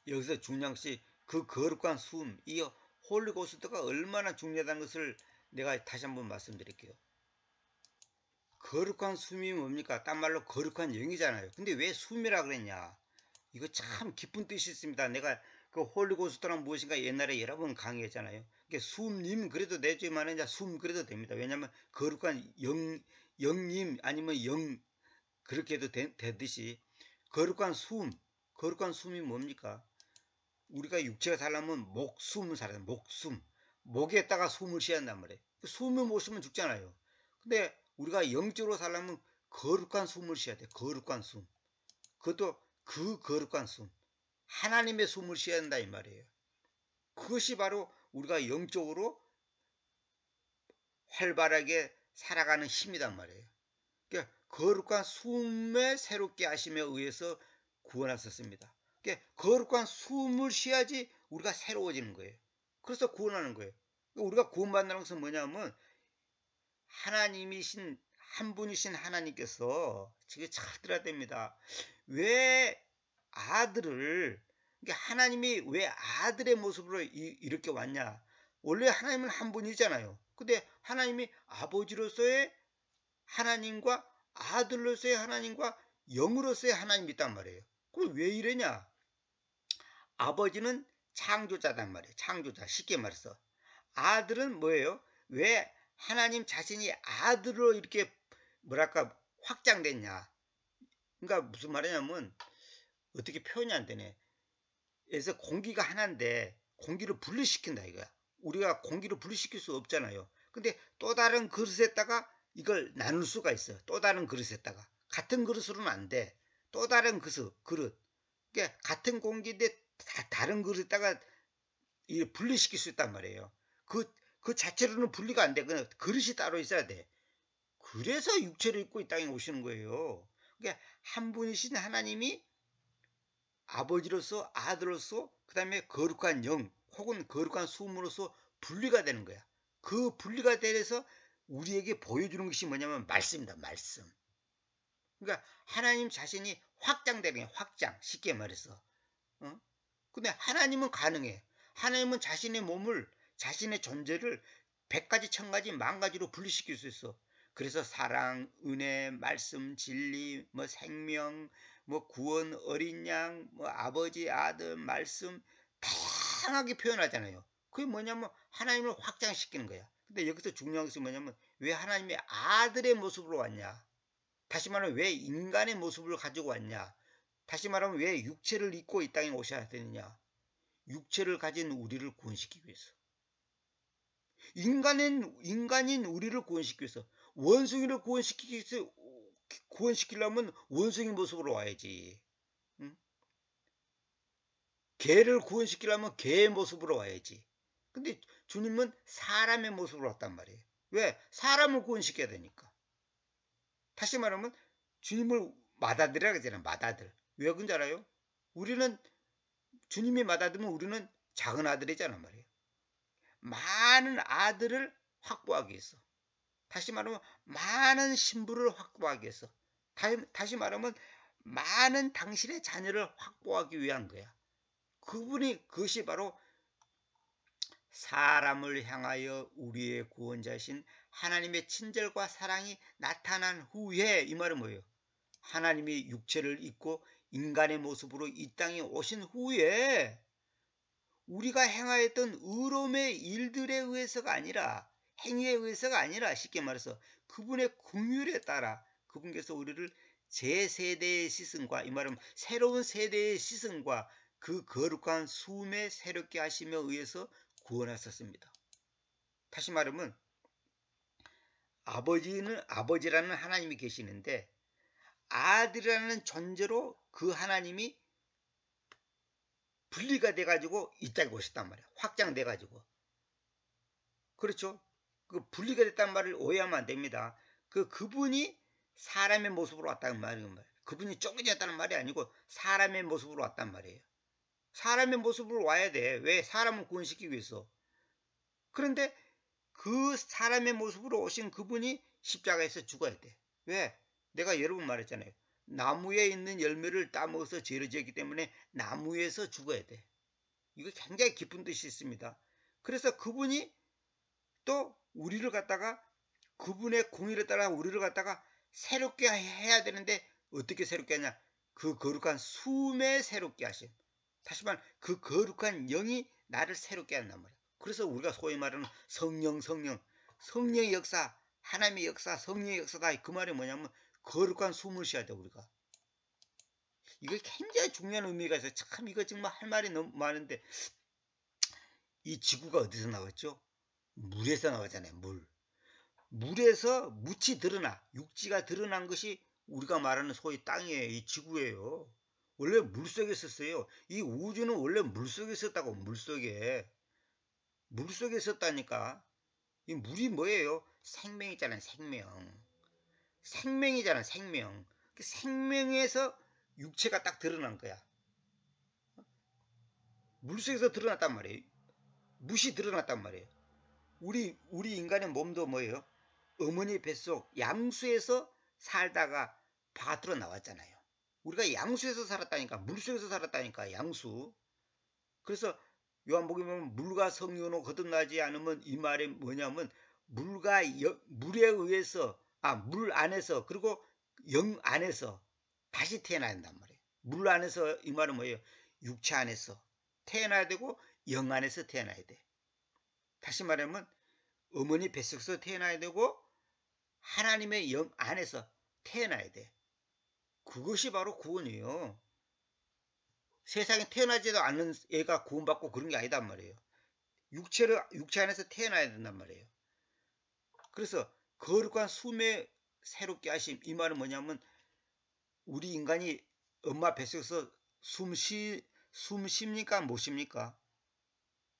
여기서 중요한 것이 그 거룩한 수음, 이 홀리고스트가 얼마나 중요하다는 것을 내가 다시 한번 말씀드릴게요. 거룩한 숨이 뭡니까? 딴 말로 거룩한 영이잖아요. 근데 왜 숨이라 그랬냐? 이거 참 깊은 뜻이 있습니다. 내가 그 홀리고스트란 무엇인가 옛날에 여러 번 강의했잖아요. 숨님 그래도 되지만 이제 숨 그래도 됩니다. 왜냐하면 거룩한 영님 아니면 영 그렇게 해도 되듯이 거룩한 거룩한 숨이 뭡니까? 우리가 육체가 살려면 목숨을 살아야 돼. 목에다가 숨을 쉬어야 한단 말이에요. 숨을 못 쉬면 죽잖아요. 근데 우리가 영적으로 살려면 거룩한 숨을 쉬어야 돼. 거룩한 숨. 그것도 그 거룩한 숨. 하나님의 숨을 쉬어야 한다 이 말이에요. 그것이 바로 우리가 영적으로 활발하게 살아가는 힘이란 말이에요. 그러니까 거룩한 숨에 새롭게 하심에 의해서 구원하셨습니다. 그러니까 거룩한 숨을 쉬어야지 우리가 새로워지는 거예요. 그래서 구원하는 거예요. 우리가 구원받는 것은 뭐냐면 하나님이신 한 분이신 하나님께서 지금 잘 들어야 됩니다. 왜 아들을, 그러니까 하나님이 왜 아들의 모습으로 이렇게 왔냐? 원래 하나님은 한 분이잖아요. 근데 하나님이 아버지로서의 하나님과 아들로서의 하나님과 영으로서의 하나님이 있단 말이에요. 그럼 왜 이러냐? 아버지는 창조자단 말이에요. 창조자. 쉽게 말해서. 아들은 뭐예요? 왜 하나님 자신이 아들로 이렇게 뭐랄까 확장됐냐? 그러니까 무슨 말이냐면 어떻게 표현이 안 되네. 그래서 공기가 하나인데 공기를 분리시킨다 이거야. 우리가 공기를 분리시킬 수 없잖아요. 근데 또 다른 그릇에다가 이걸 나눌 수가 있어요. 또 다른 그릇에다가. 같은 그릇으로는 안 돼. 또 다른 그릇. 그러니까 같은 공기인데 다른 그릇에다가 분리시킬 수 있단 말이에요. 그 자체로는 분리가 안 돼. 그냥 그릇이 따로 있어야 돼. 그래서 육체를 입고 이 땅에 오시는 거예요. 그러니까 한 분이신 하나님이 아버지로서 아들로서 그 다음에 거룩한 영 혹은 거룩한 숨으로서 분리가 되는 거야. 그 분리가 돼서 우리에게 보여주는 것이 뭐냐면 말씀입니다. 말씀. 그러니까 하나님 자신이 확장되는 거야. 확장. 쉽게 말해서. 근데 하나님은 가능해. 하나님은 자신의 몸을, 자신의 존재를 100가지, 1000가지, 10,000가지로 분리시킬 수 있어. 그래서 사랑, 은혜, 말씀, 진리, 뭐 생명, 뭐 구원, 어린 양, 뭐 아버지, 아들, 말씀 다양하게 표현하잖아요. 그게 뭐냐면 하나님을 확장시키는 거야. 근데 여기서 중요한 것이 뭐냐면 왜 하나님의 아들의 모습으로 왔냐? 다시 말하면 왜 인간의 모습을 가지고 왔냐? 다시 말하면 왜 육체를 입고 이 땅에 오셔야 되느냐? 육체를 가진 우리를 구원시키기 위해서. 인간인 우리를 구원시키기 위해서. 원숭이를 구원시키려면 원숭이 모습으로 와야지. 응? 개를 구원시키려면 개의 모습으로 와야지. 근데 주님은 사람의 모습으로 왔단 말이에요. 왜? 사람을 구원시켜야 되니까. 다시 말하면 주님을 맏아들이라고 하잖아요. 맏아들. 왜 그런지 알아요? 우리는 주님이 맏아들면 우리는 작은 아들이잖아 말이에요. 많은 아들을 확보하기 위해서. 다시 말하면 많은 신부를 확보하기 위해서. 다시 말하면 많은 당신의 자녀를 확보하기 위한 거야. 그것이 바로 사람을 향하여 우리의 구원자신 하나님의 친절과 사랑이 나타난 후에, 이 말은 뭐예요? 하나님이 육체를 입고 인간의 모습으로 이 땅에 오신 후에 우리가 행하였던 의로움의 일들에 의해서가 아니라, 행위에 의해서가 아니라, 쉽게 말해서 그분의 긍휼에 따라 그분께서 우리를 제세대의 시승과, 이 말은 새로운 세대의 시승과 그 거룩한 수음에 새롭게 하시며 의해서 구원하셨습니다. 다시 말하면 아버지라는 하나님이 계시는데 아들이라는 존재로 그 하나님이 분리가 돼가지고 이 땅에 오셨단 말이야. 확장돼가지고. 그렇죠? 그 분리가 됐단 말을 오해하면 안 됩니다. 그분이 사람의 모습으로 왔다는 말이에요. 그분이 쪼개졌다는 말이 아니고 사람의 모습으로 왔단 말이에요. 사람의 모습으로 와야 돼. 왜? 사람을 구원시키기 위해서. 그런데 그 사람의 모습으로 오신 그분이 십자가에서 죽어야 돼. 왜? 내가 여러 번 말했잖아요. 나무에 있는 열매를 따먹어서 죄를 지었기 때문에 나무에서 죽어야 돼. 이거 굉장히 깊은 뜻이 있습니다. 그래서 그분이 또 우리를 갖다가 그분의 공의를 따라 우리를 갖다가 새롭게 해야 되는데 어떻게 새롭게 하냐? 그 거룩한 숨에 새롭게 하심. 다시 말하면 그 거룩한 영이 나를 새롭게 한단 말이야. 그래서 우리가 소위 말하는 성령의 역사, 하나님의 역사, 성령의 역사다. 그 말이 뭐냐면 거룩한 숨을 쉬어야 돼 우리가. 이거 굉장히 중요한 의미가 있어요. 참 이거 정말 할 말이 너무 많은데 이 지구가 어디서 나왔죠? 물에서 나오잖아요. 물에서 묻이 드러나 육지가 드러난 것이 우리가 말하는 소위 땅이에요. 이 지구예요. 원래 물속에 있었어요. 이 우주는 원래 물속에 있었다고. 물속에 있었다니까. 이 물이 뭐예요? 생명이잖아요. 생명이잖아. 생명. 그 생명에서 육체가 딱 드러난 거야. 물속에서 드러났단 말이에요. 묻이 드러났단 말이에요. 우리 인간의 몸도 뭐예요? 어머니 뱃속 양수에서 살다가 바다로 나왔잖아요. 우리가 양수에서 살았다니까. 물속에서 살았다니까. 양수. 그래서 요한복음에 보면 물과 성령으로 거듭나지 않으면 이 말이 뭐냐면 물에 의해서 물 안에서 그리고 영 안에서 다시 태어나야 된단 말이에요. 물 안에서 이 말은 뭐예요? 육체 안에서 태어나야 되고 영 안에서 태어나야 돼. 다시 말하면 어머니 뱃속에서 태어나야 되고 하나님의 영 안에서 태어나야 돼. 그것이 바로 구원이에요. 세상에 태어나지도 않는 애가 구원받고 그런 게 아니단 말이에요. 육체 안에서 태어나야 된단 말이에요. 그래서 거룩한 숨에 새롭게 하심. 이 말은 뭐냐면 우리 인간이 엄마 뱃속에서 숨 쉽니까? 못 쉽니까?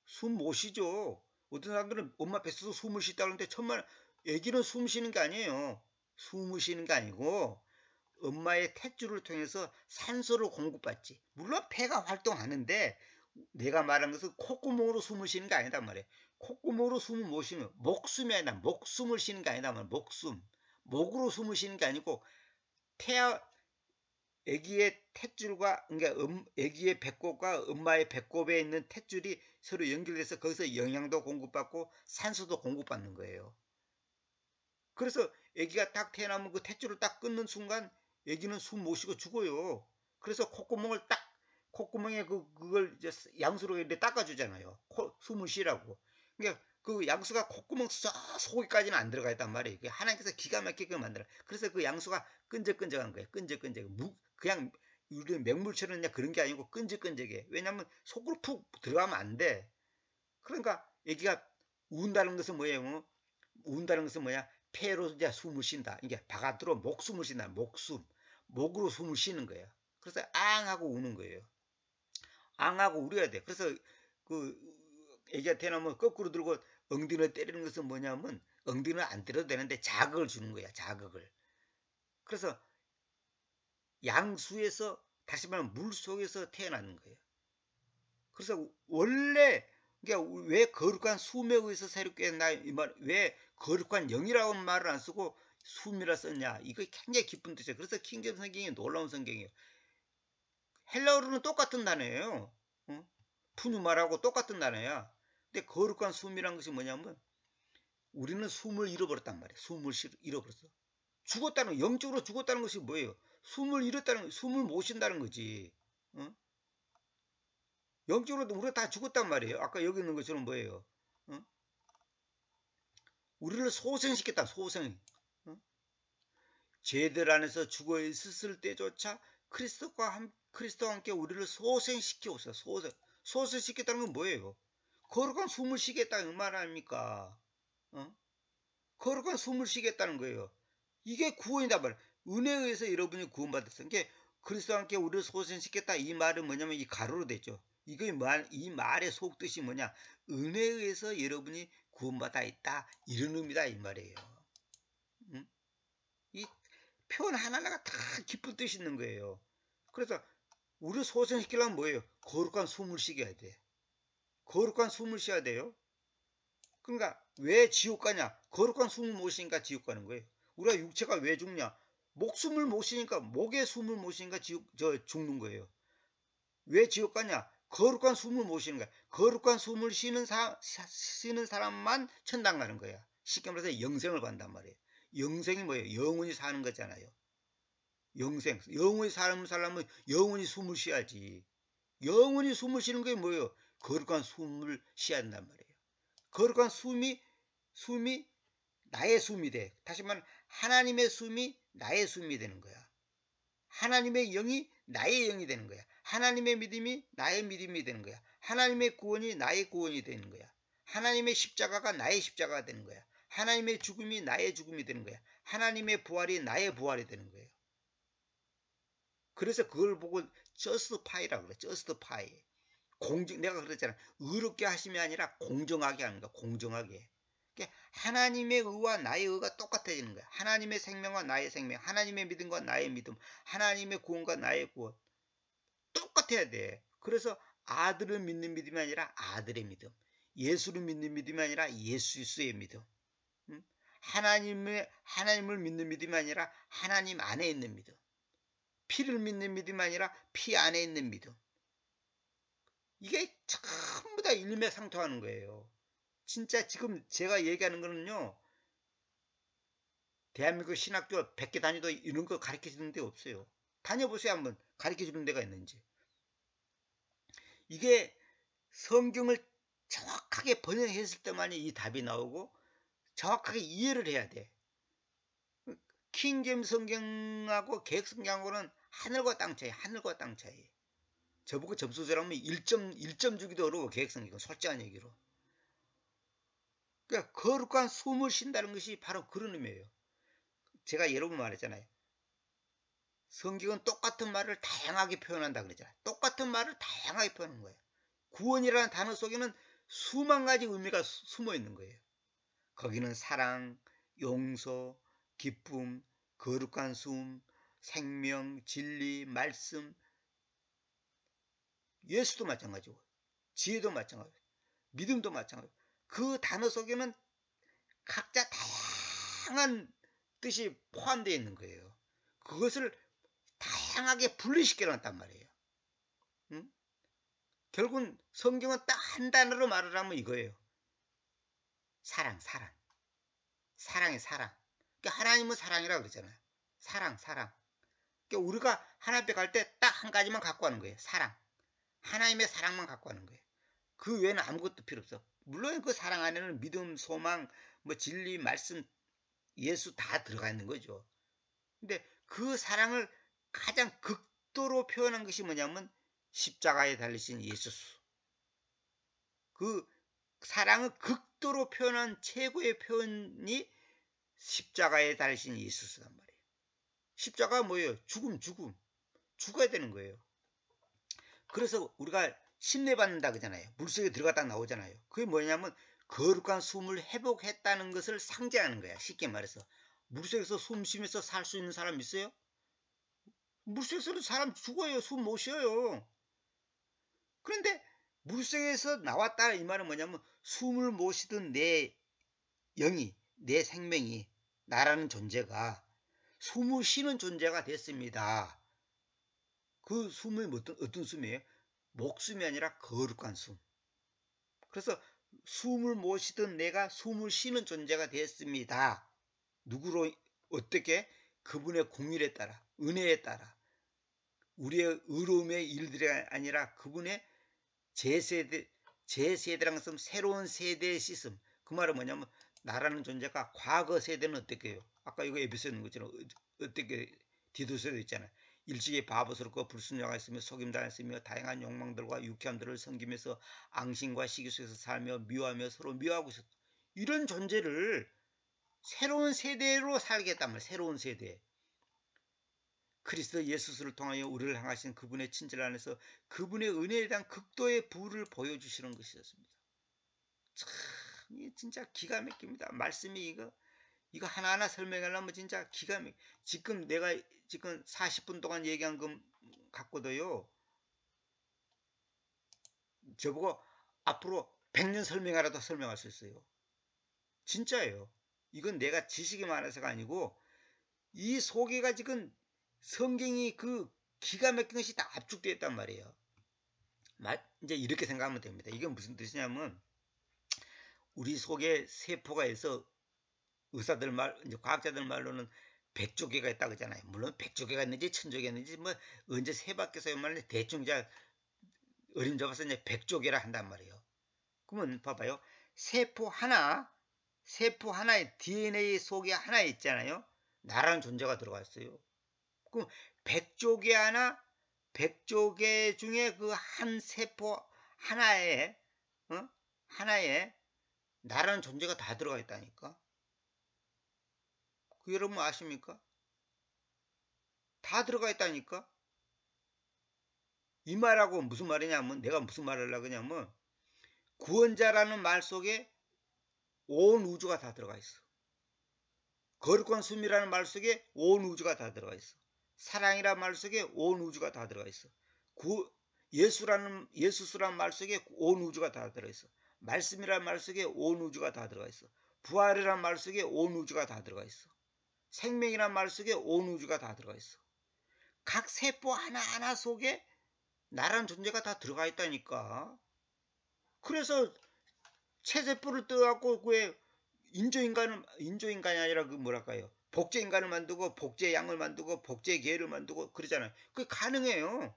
숨 못 쉬죠. 어떤 사람들은 엄마 뱃속에서 숨을 쉬다 그러는데 천만 애기는 숨 쉬는 게 아니에요. 숨을 쉬는 게 아니고 엄마의 탯줄을 통해서 산소를 공급받지. 물론 폐가 활동하는데 내가 말한 것은 콧구멍으로 숨을 쉬는 게 아니단 말이에요. 콧구멍으로 숨을 못 쉬면 목숨이 아니라 목숨을 쉬는 게 아니다 말이에요. 목으로 숨을 쉬는 게 아니고 아기의 탯줄과 그러니까 아기의 배꼽과 엄마의 배꼽에 있는 탯줄이 서로 연결돼서 거기서 영양도 공급받고 산소도 공급받는 거예요. 그래서 아기가 딱 태어나면 그 탯줄을 딱 끊는 순간 아기는 숨 못 쉬고 죽어요. 그래서 콧구멍에 그걸 이제 양수로 이렇게 닦아주잖아요. 숨을 쉬라고. 그러니까 그 양수가 콧구멍 쏙 속에까지는 안 들어가 있단 말이에요. 하나님께서 기가 막히게 만들어. 그래서 그 양수가 끈적끈적한 거예요. 끈적끈적. 그냥 우리 맹물처럼 그냥 그런 게 아니고 끈적끈적해. 왜냐면 속으로 푹 들어가면 안 돼. 그러니까 애기가 운다는 것은 뭐예요? 운다는 것은 뭐야? 폐로 이제 숨을 쉰다. 이게 바깥으로 목숨을 쉰다. 목숨. 목으로 숨을 쉬는 거예요. 그래서 앙 하고 우는 거예요. 앙 하고 울어야 돼. 그래서 그 애기가 태어나면 거꾸로 들고 엉덩이를 때리는 것은 뭐냐면 엉덩이는 안 때려도 되는데 자극을 주는 거야. 자극을. 그래서 양수에서 다시 말하면 물 속에서 태어나는 거예요. 그래서 원래 그러니까 왜 거룩한 숨에 의해서 새롭게 나 이 말 왜 거룩한 영이라고 말을 안 쓰고 숨이라 썼냐? 이거 굉장히 기쁜 뜻이에요. 그래서 킹제임 성경이 놀라운 성경이에요. 헬라어로는 똑같은 단어예요. 어? 푸뉴마라고 똑같은 단어야. 근데 거룩한 숨이란 것이 뭐냐면 우리는 숨을 잃어버렸단 말이에요. 숨을 잃어버렸어. 죽었다는 영적으로 죽었다는 것이 뭐예요? 숨을 잃었다는 숨을 못 쉰다는 거지. 어? 영적으로도 우리가 다 죽었단 말이에요. 아까 여기 있는 것처럼 뭐예요? 어? 우리를 소생시켰다. 소생. 어? 죄들 안에서 죽어 있었을 때조차 그리스도와 함께 우리를 소생시키었어. 소생시켰다는 건 뭐예요? 거룩한 숨을 쉬겠다는 말 아닙니까? 어? 거룩한 숨을 쉬겠다는 거예요. 이게 구원이다 말. 은혜에 의해서 여러분이 구원받았어요. 이게 그리스도와 함께 우리를 소생시켰다. 이 말은 뭐냐면 이 가로로 됐죠. 이 말의 속뜻이 뭐냐? 은혜에 의해서 여러분이 구원받아 있다. 이런 의미다 이 말이에요. 응? 이 표현 하나하나가 다 깊은 뜻이 있는 거예요. 그래서 우리를 소생시키려면 뭐예요? 거룩한 숨을 쉬게 돼. 거룩한 숨을 쉬어야 돼요. 그러니까 왜 지옥 가냐? 거룩한 숨을 못 쉬니까 지옥 가는 거예요. 우리가 육체가 왜 죽냐? 목숨을 못 쉬니까 목에 숨을 못 쉬니까 죽는 거예요. 왜 지옥 가냐? 거룩한 숨을 못 쉬는 거야. 거룩한 숨을 쉬는 사람만 천당 가는 거야. 쉽게 말해서 영생을 간단 말이에요. 영생이 뭐예요? 영원히 사는 거잖아요. 영원히 살려면 영원히 숨을 쉬어야지. 영원히 숨을 쉬는 게 뭐예요? 거룩한 숨을 쉬어야 한단 말이에요. 거룩한 숨이 나의 숨이 돼. 다시 말하면 하나님의 숨이 나의 숨이 되는 거야. 하나님의 영이 나의 영이 되는 거야. 하나님의 믿음이 나의 믿음이 되는 거야. 하나님의 구원이 나의 구원이 되는 거야. 하나님의 십자가가 나의 십자가가 되는 거야. 하나님의 죽음이 나의 죽음이 되는 거야. 하나님의 부활이 나의 부활이 되는 거예요. 그래서 그걸 보고 justify라고 그래. justify. 내가 그랬잖아. 의롭게 하심이 아니라 공정하게 하는 거야. 공정하게. 하나님의 의와 나의 의가 똑같아지는 거야. 하나님의 생명과 나의 생명, 하나님의 믿음과 나의 믿음, 하나님의 구원과 나의 구원 똑같아야 돼. 그래서 아들을 믿는 믿음이 아니라 아들의 믿음, 예수를 믿는 믿음이 아니라 예수의 믿음, 하나님을 믿는 믿음이 아니라 하나님 안에 있는 믿음, 피를 믿는 믿음이 아니라 피 안에 있는 믿음. 이게 전부 다 일맥상통하는 거예요. 진짜 지금 제가 얘기하는 거는요. 대한민국 신학교 100개 다녀도 이런 거 가르쳐주는 데 없어요. 다녀보세요 한번. 가르쳐주는 데가 있는지. 이게 성경을 정확하게 번역했을 때만이 이 답이 나오고 정확하게 이해를 해야 돼. 킹제임 성경하고 개혁성경하고는 하늘과 땅 차이. 하늘과 땅 차이. 저보고 점수 주라면 1점 주기도 어려워. 개혁성경은 솔직한 얘기로. 그러니까 거룩한 숨을 쉰다는 것이 바로 그런 의미예요. 제가 여러 번 말했잖아요. 성경은 똑같은 말을 다양하게 표현한다 그랬잖아요. 똑같은 말을 다양하게 표현하는 거예요. 구원이라는 단어 속에는 수만 가지 의미가 숨어 있는 거예요. 거기는 사랑, 용서, 기쁨, 거룩한 숨, 생명, 진리, 말씀, 예수도 마찬가지고 지혜도 마찬가지고 믿음도 마찬가지고 그 단어 속에는 각자 다양한 뜻이 포함되어 있는 거예요. 그것을 다양하게 분리시켜 놨단 말이에요. 응? 결국은 성경은 딱 한 단어로 말을 하면 이거예요. 사랑. 사랑의 사랑. 그러니까 하나님은 사랑이라고 그러잖아요. 사랑. 그러니까 우리가 하나님 앞에 갈 때 딱 한 가지만 갖고 가는 거예요. 사랑. 하나님의 사랑만 갖고 가는 거예요. 그 외에는 아무것도 필요 없어. 물론 그 사랑 안에는 믿음, 소망, 뭐 진리, 말씀, 예수 다 들어가 있는 거죠. 근데 그 사랑을 가장 극도로 표현한 것이 뭐냐면 십자가에 달리신 예수. 그 사랑을 극도로 표현한 최고의 표현이 십자가에 달리신 예수란 말이에요. 십자가가 뭐예요? 죽음. 죽어야 되는 거예요. 그래서 우리가 심내받는다 그러잖아요. 물속에 들어갔다 나오잖아요. 그게 뭐냐면 거룩한 숨을 회복했다는 것을 상징하는 거야. 쉽게 말해서. 물속에서 숨 쉬면서 살 수 있는 사람 있어요? 물속에서는 사람 죽어요. 숨 못 쉬어요. 그런데 물속에서 나왔다 이 말은 뭐냐면 숨을 못 쉬던 내 영이, 내 생명이, 나라는 존재가 숨을 쉬는 존재가 됐습니다. 그 숨이 어떤 숨이에요? 목숨이 아니라 거룩한 숨. 그래서 숨을 못 쉬던 내가 숨을 쉬는 존재가 되었습니다. 누구로 어떻게? 그분의 공일에 따라, 은혜에 따라, 우리의 의로움의 일들이 아니라 그분의 제세대랑 쓰면 새로운 세대의 시스템. 그 말은 뭐냐면 나라는 존재가 과거 세대는 어떻게 해요? 아까 이거 에피소드 있는 것처럼 어떻게 디도서도 있잖아요. 일찍이 바보스럽고 불순종하였으며 속임당했으며 다양한 욕망들과 유쾌함들을 섬기면서 앙심과 시기 속에서 살며 미워하며 서로 미워하고 있었다. 이런 존재를 새로운 세대로 살겠단 말이에요. 새로운 세대. 그리스도 예수를 통하여 우리를 향하신 그분의 친절 안에서 그분의 은혜에 대한 극도의 부를 보여주시는 것이었습니다. 참 진짜 기가 막힙니다. 말씀이 이거 하나하나 설명하려면 진짜 기가 막혀. 지금 내가 지금 40분 동안 얘기한 것 갖고도요. 저보고 앞으로 100년 설명하라도 설명할 수 있어요. 진짜예요. 이건 내가 지식이 많아서가 아니고 이 속에가 지금 성경이 그 기가 막힌 것이 다 압축되어 있단 말이에요. 이제 이렇게 생각하면 됩니다. 이게 무슨 뜻이냐면 우리 속에 세포가 있어 의사들 이제 과학자들 말로는 100조 개가 있다 그러잖아요. 물론 100조 개가 있는지 1000조 개가 있는지 뭐 언제 세바퀴서 말하는데 대충 자 어림잡아서 이제 100조 개라 한단 말이에요. 그러면 봐봐요. 세포 하나의 DNA 속에 하나 있잖아요. 나라는 존재가 들어가 있어요. 그럼 100조 개 중에 그 한 세포 하나에 나라는 존재가 다 들어가 있다니까. 그 여러분 아십니까? 다 들어가 있다니까. 이 말하고 무슨 말이냐면 내가 무슨 말을 하려고 하냐면 구원자라는 말 속에 온 우주가 다 들어가 있어. 거룩한 숨이라는 말 속에 온 우주가 다 들어가 있어. 사랑이라는 말 속에 온 우주가 다 들어가 있어. 예수라는 말 속에 온 우주가 다 들어가 있어. 말씀이라는 말 속에 온 우주가 다 들어가 있어. 부활이라는 말 속에 온 우주가 다 들어가 있어. 생명이라는 말 속에 온 우주가 다 들어가 있어. 각 세포 하나하나 속에 나라는 존재가 다 들어가 있다니까. 그래서 체세포를 떠갖고 왜 인조인간이 아니라 그 뭐랄까요? 복제인간을 만들고 복제양을 만들고 복제계를 만들고 그러잖아요. 그게 가능해요.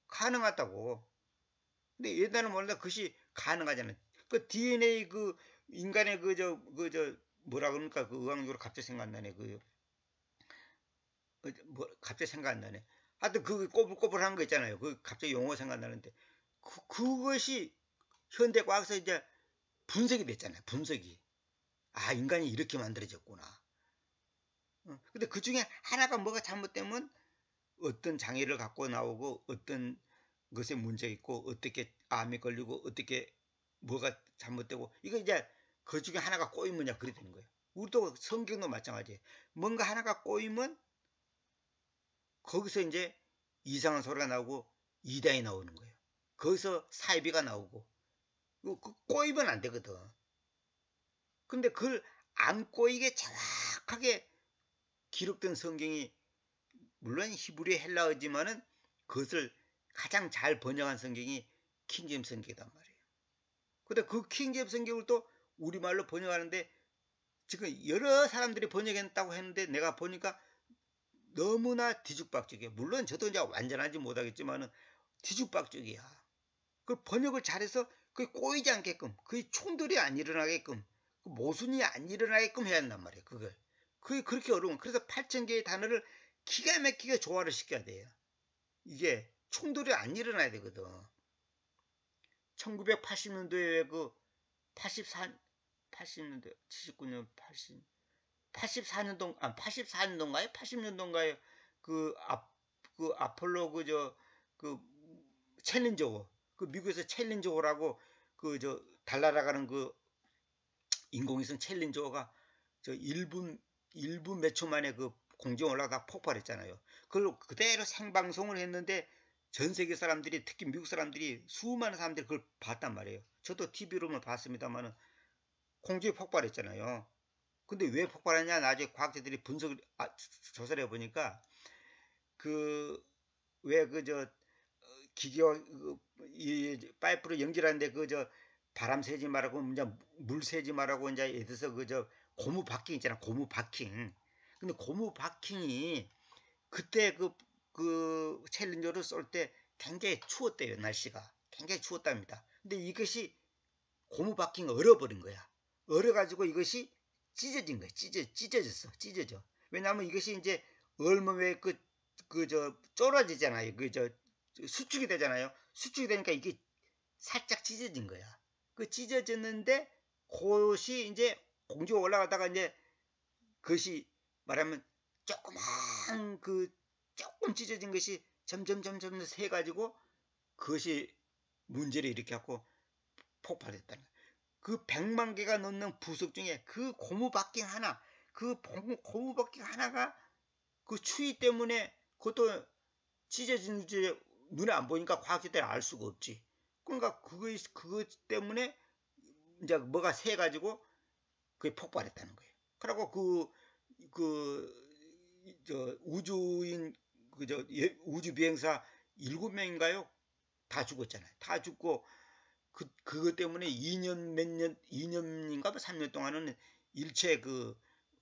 가능하다고. 근데 옛날에 몰라 그것이 가능하잖아요. 그 DNA 그 인간의 뭐라 그러니까 그 의학적으로 갑자기 생각 안 나네. 갑자기 생각 안 나네. 하여튼 그 꼬불꼬불한 거 있잖아요. 그 갑자기 용어 생각 나는데 그것이 현대 과학에서 이제 분석이 됐잖아요. 분석이. 아, 인간이 이렇게 만들어졌구나. 근데 그 중에 하나가 뭐가 잘못되면 어떤 장애를 갖고 나오고 어떤 것에 문제 있고 어떻게 암에 걸리고 어떻게 뭐가 잘못되고 이거 이제 그 중에 하나가 꼬이면야 그래 되는 거예요. 우리도 성경도 마찬가지예요. 뭔가 하나가 꼬이면 거기서 이제 이상한 소리가 나오고 이단이 나오는 거예요. 거기서 사이비가 나오고 꼬이면 안 되거든. 근데 그걸 안 꼬이게 정확하게 기록된 성경이 물론 히브리 헬라어지만은 그것을 가장 잘 번역한 성경이 킹제임스 성경이란 말이에요. 근데 그 킹제임스 성경을 또 우리말로 번역하는데 지금 여러 사람들이 번역했다고 했는데 내가 보니까 너무나 뒤죽박죽이에요. 물론 저도 이제 완전하지 못하겠지만은 뒤죽박죽이야. 그 번역을 잘해서 그 꼬이지 않게끔, 그 충돌이 안 일어나게끔, 그 모순이 안 일어나게끔 해야 한단 말이에요. 그걸. 그게 그렇게 어려운. 그래서 8,000개의 단어를 기가 막히게 조화를 시켜야 돼요. 이게 충돌이 안 일어나야 되거든. 1980년도에 그 80년도, 79년, 84년도, 84년도인가요? 80년도인가요? 그 아폴로 그 챌린저호, 그 미국에서 챌린저호라고 그 달날아가는 그 인공위성 챌린저호가 저 1분 몇 초 만에 그 공중에 올라가다 폭발했잖아요. 그걸 그대로 생방송을 했는데 전 세계 사람들이, 특히 미국 사람들이, 수많은 사람들이 그걸 봤단 말이에요. 저도 TV로만 봤습니다만은 공중에 폭발했잖아요. 근데 왜 폭발했냐? 나중에 과학자들이 조사를 해보니까 그 왜 기계와 이 파이프로 연결하는데 바람 새지 말라고, 이제 물 새지 말라고, 이제 예를 들어서 고무 바킹 있잖아. 고무 바킹. 근데 고무 바킹이 그때 그 챌린저를 쏠 때 굉장히 추웠대요. 날씨가 굉장히 추웠답니다. 근데 이것이 고무 바킹이 얼어버린 거야. 얼어가지고 이것이 찢어진 거야. 찢어져. 왜냐하면 이것이 이제 얼면 왜 쫄아지잖아요. 수축이 되잖아요. 수축이 되니까 이게 살짝 찢어진 거야. 그 찢어졌는데 그것이 이제 공중에 올라가다가 이제 그것이 말하면 조그만 조금 찢어진 것이 점점 새 가지고 그것이 문제를 일으켜갖고 폭발했다는 거야. 그 100만 개가 넘는 부속 중에 그 고무 바킹 하나, 그 고무 바킹 하나가 그 추위 때문에 그것도 찢어진 지 눈에 안 보니까 과학자들은 알 수가 없지. 그러니까 그것 때문에 이제 뭐가 새 가지고 그게 폭발했다는 거예요. 그리고 우주인 우주 비행사 7명인가요? 다 죽었잖아요. 다 죽고 그것 때문에 2년인가 3년 동안은 일체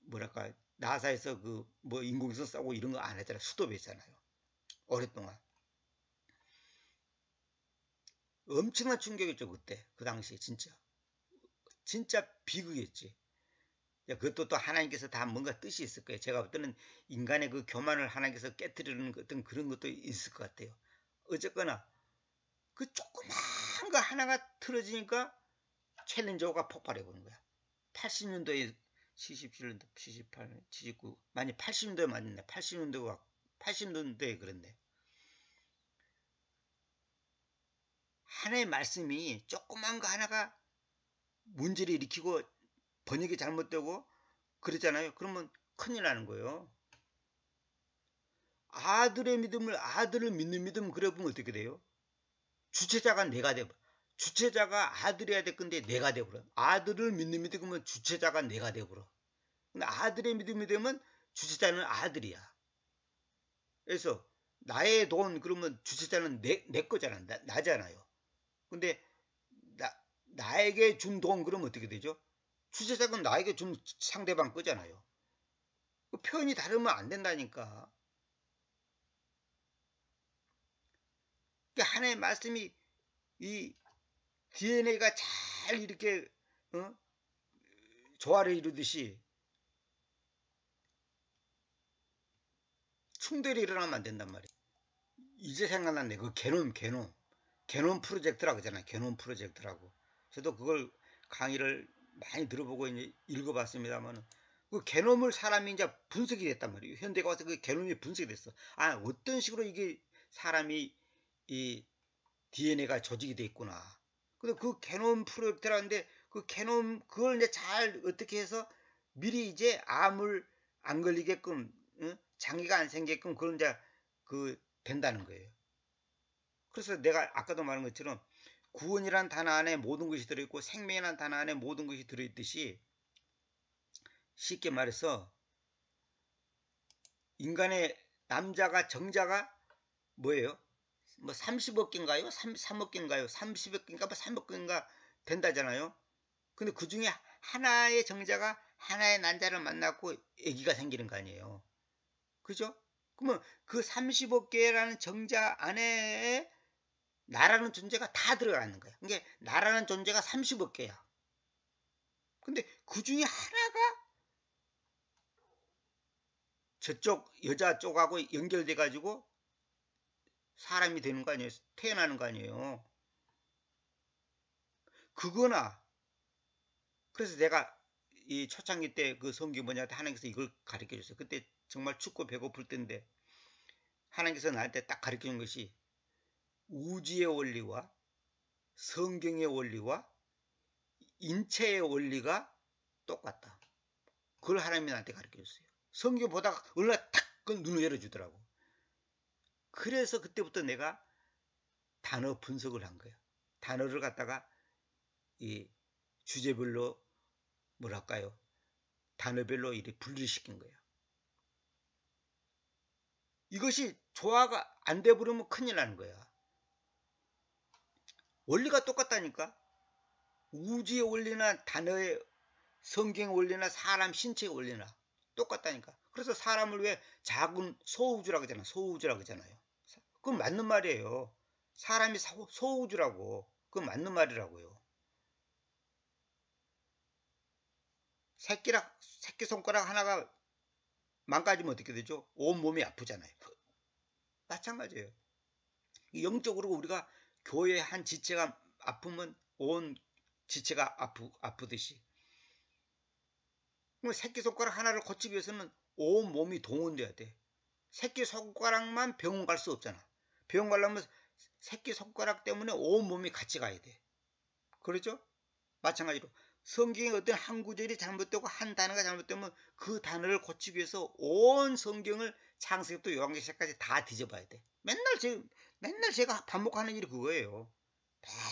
뭐랄까 나사에서 뭐 인공위성 쏘고 이런 거 안 했잖아요. 스톱했잖아요. 오랫동안. 엄청난 충격이었죠. 그때 그 당시에 진짜 비극이었지. 그것도 또 하나님께서 다 뭔가 뜻이 있을 거예요. 제가 볼 때는 인간의 그 교만을 하나님께서 깨뜨리는 어떤 그런 것도 있을 것 같아요. 어쨌거나 그 조그만 거 하나가 틀어지니까 챌린저가 폭발해버린 거야. 80년도에 77년도, 78, 79, 많이 80년도에 맞네. 80년도에 그랬네. 하나의 말씀이 조그만 거 하나가 문제를 일으키고 번역이 잘못되고 그러잖아요. 그러면 큰일 나는 거예요. 아들을 믿는 믿음 그래 보면 어떻게 돼요? 주체자가 내가 돼버려. 주체자가 아들이어야 될 건데 내가 돼버려. 아들을 믿는 믿음 그러면 주체자가 내가 돼버려. 근데 아들의 믿음이 되면 주체자는 아들이야. 그래서 나의 돈 그러면 주체자는 내 거잖아. 나잖아요. 근데 나에게 준 돈 그러면 어떻게 되죠? 주체자는 나에게 준 상대방 거잖아요. 그 표현이 다르면 안 된다니까. 하나의 말씀이 이 DNA가 잘 이렇게 조화를 이루듯이 충돌이 일어나면 안 된단 말이에요. 이제 생각났네. 그 게놈 프로젝트라고 하잖아요. 게놈 프로젝트라고. 저도 그걸 강의를 많이 들어보고 이제 읽어봤습니다만 그 게놈을 사람이 이제 분석이 됐단 말이에요. 현대가 와서 그 게놈이 분석이 됐어. 어떤 식으로 이게 사람이 이 DNA가 조직이 돼 있구나. 근데 그 게놈 프로젝트라는데 그 게놈 그걸 이제 잘 어떻게 해서 미리 이제 암을 안 걸리게끔 장애가 안 생기게끔 그런 이제 된다는 거예요. 그래서 내가 아까도 말한 것처럼 구원이란 단어 안에 모든 것이 들어있고 생명이란 단어 안에 모든 것이 들어있듯이 쉽게 말해서 인간의 정자가 뭐예요? 뭐 30억 개인가요? 3억 개인가요? 30억 개인가 3억 개인가 된다잖아요. 근데 그 중에 하나의 정자가 하나의 난자를 만났고 아기가 생기는 거 아니에요. 그죠? 그러면 그 30억 개라는 정자 안에 나라는 존재가 다 들어가 있는 거야. 그러니까 나라는 존재가 30억 개야. 근데 그 중에 하나가 저쪽 여자 쪽하고 연결돼 가지고 사람이 되는 거 아니에요? 태어나는 거 아니에요? 그거나, 그래서 내가 이 초창기 때 그 성경 뭐냐 하나님께서 이걸 가르쳐 줬어요. 그때 정말 춥고 배고플 때인데 하나님께서 나한테 딱 가르쳐 준 것이 우주의 원리와 성경의 원리와 인체의 원리가 똑같다. 그걸 하나님이 나한테 가르쳐 줬어요. 성경 보다가 얼마나 탁 눈을 열어주더라고. 그래서 그때부터 내가 단어 분석을 한 거예요. 단어를 갖다가 이 주제별로 뭐랄까요? 단어별로 이렇게 분리를 시킨 거예요. 이것이 조화가 안 돼 버리면 큰일 나는 거야. 원리가 똑같다니까. 우주의 원리나 단어의 성경의 원리나 사람 신체의 원리나 똑같다니까. 그래서 사람을 왜 작은 소우주라고 하잖아. 소우주라고 하잖아요. 그건 맞는 말이에요. 사람이 소우주라고. 그건 맞는 말이라고요. 새끼손가락 하나가 망가지면 어떻게 되죠? 온 몸이 아프잖아요. 마찬가지예요. 영적으로 우리가 교회의 한 지체가 아프면 온 지체가 아프듯이. 새끼손가락 하나를 고치기 위해서는 온 몸이 동원돼야 돼. 새끼손가락만 병원 갈 수 없잖아. 병원 가려면 새끼손가락 때문에 온 몸이 같이 가야 돼. 그렇죠? 마찬가지로 성경의 어떤 한 구절이 잘못되고 한 단어가 잘못되면 그 단어를 고치기 위해서 온 성경을 창세기부터 요한계시까지 다 뒤져봐야 돼. 맨날 제가 반복하는 일이 그거예요.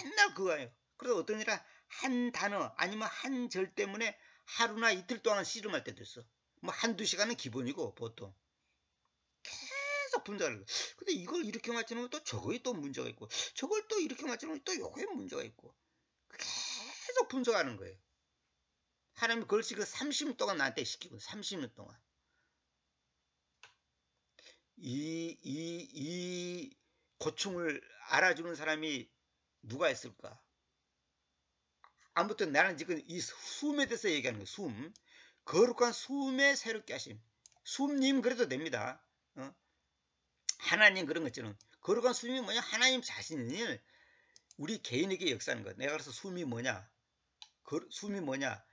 맨날 그거예요. 그래서 어떤 일은 한 단어 아니면 한 절 때문에 하루나 이틀 동안 씨름할 때도 있어. 뭐 한두 시간은 기본이고 보통. 계속 분석을 해요. 근데 이걸 이렇게 맞추면 또 저거에 또 문제가 있고 저걸 또 이렇게 맞추면 또 요거에 문제가 있고 계속 분석하는 거예요. 하나님이 그걸 지금 30년 동안 나한테 시키고 30년 동안. 이 고충을 알아주는 사람이 누가 있을까? 아무튼 나는 지금 이 숨에 대해서 얘기하는 거예요. 숨. 거룩한 숨에 새롭게 하심. 숨님 그래도 됩니다. 하나님 그런 거 있잖아요. 거룩한 숨이 뭐냐? 하나님 자신을 우리 개인에게 역사하는 거야. 내가 그래서 숨이 뭐냐? 숨이 뭐냐?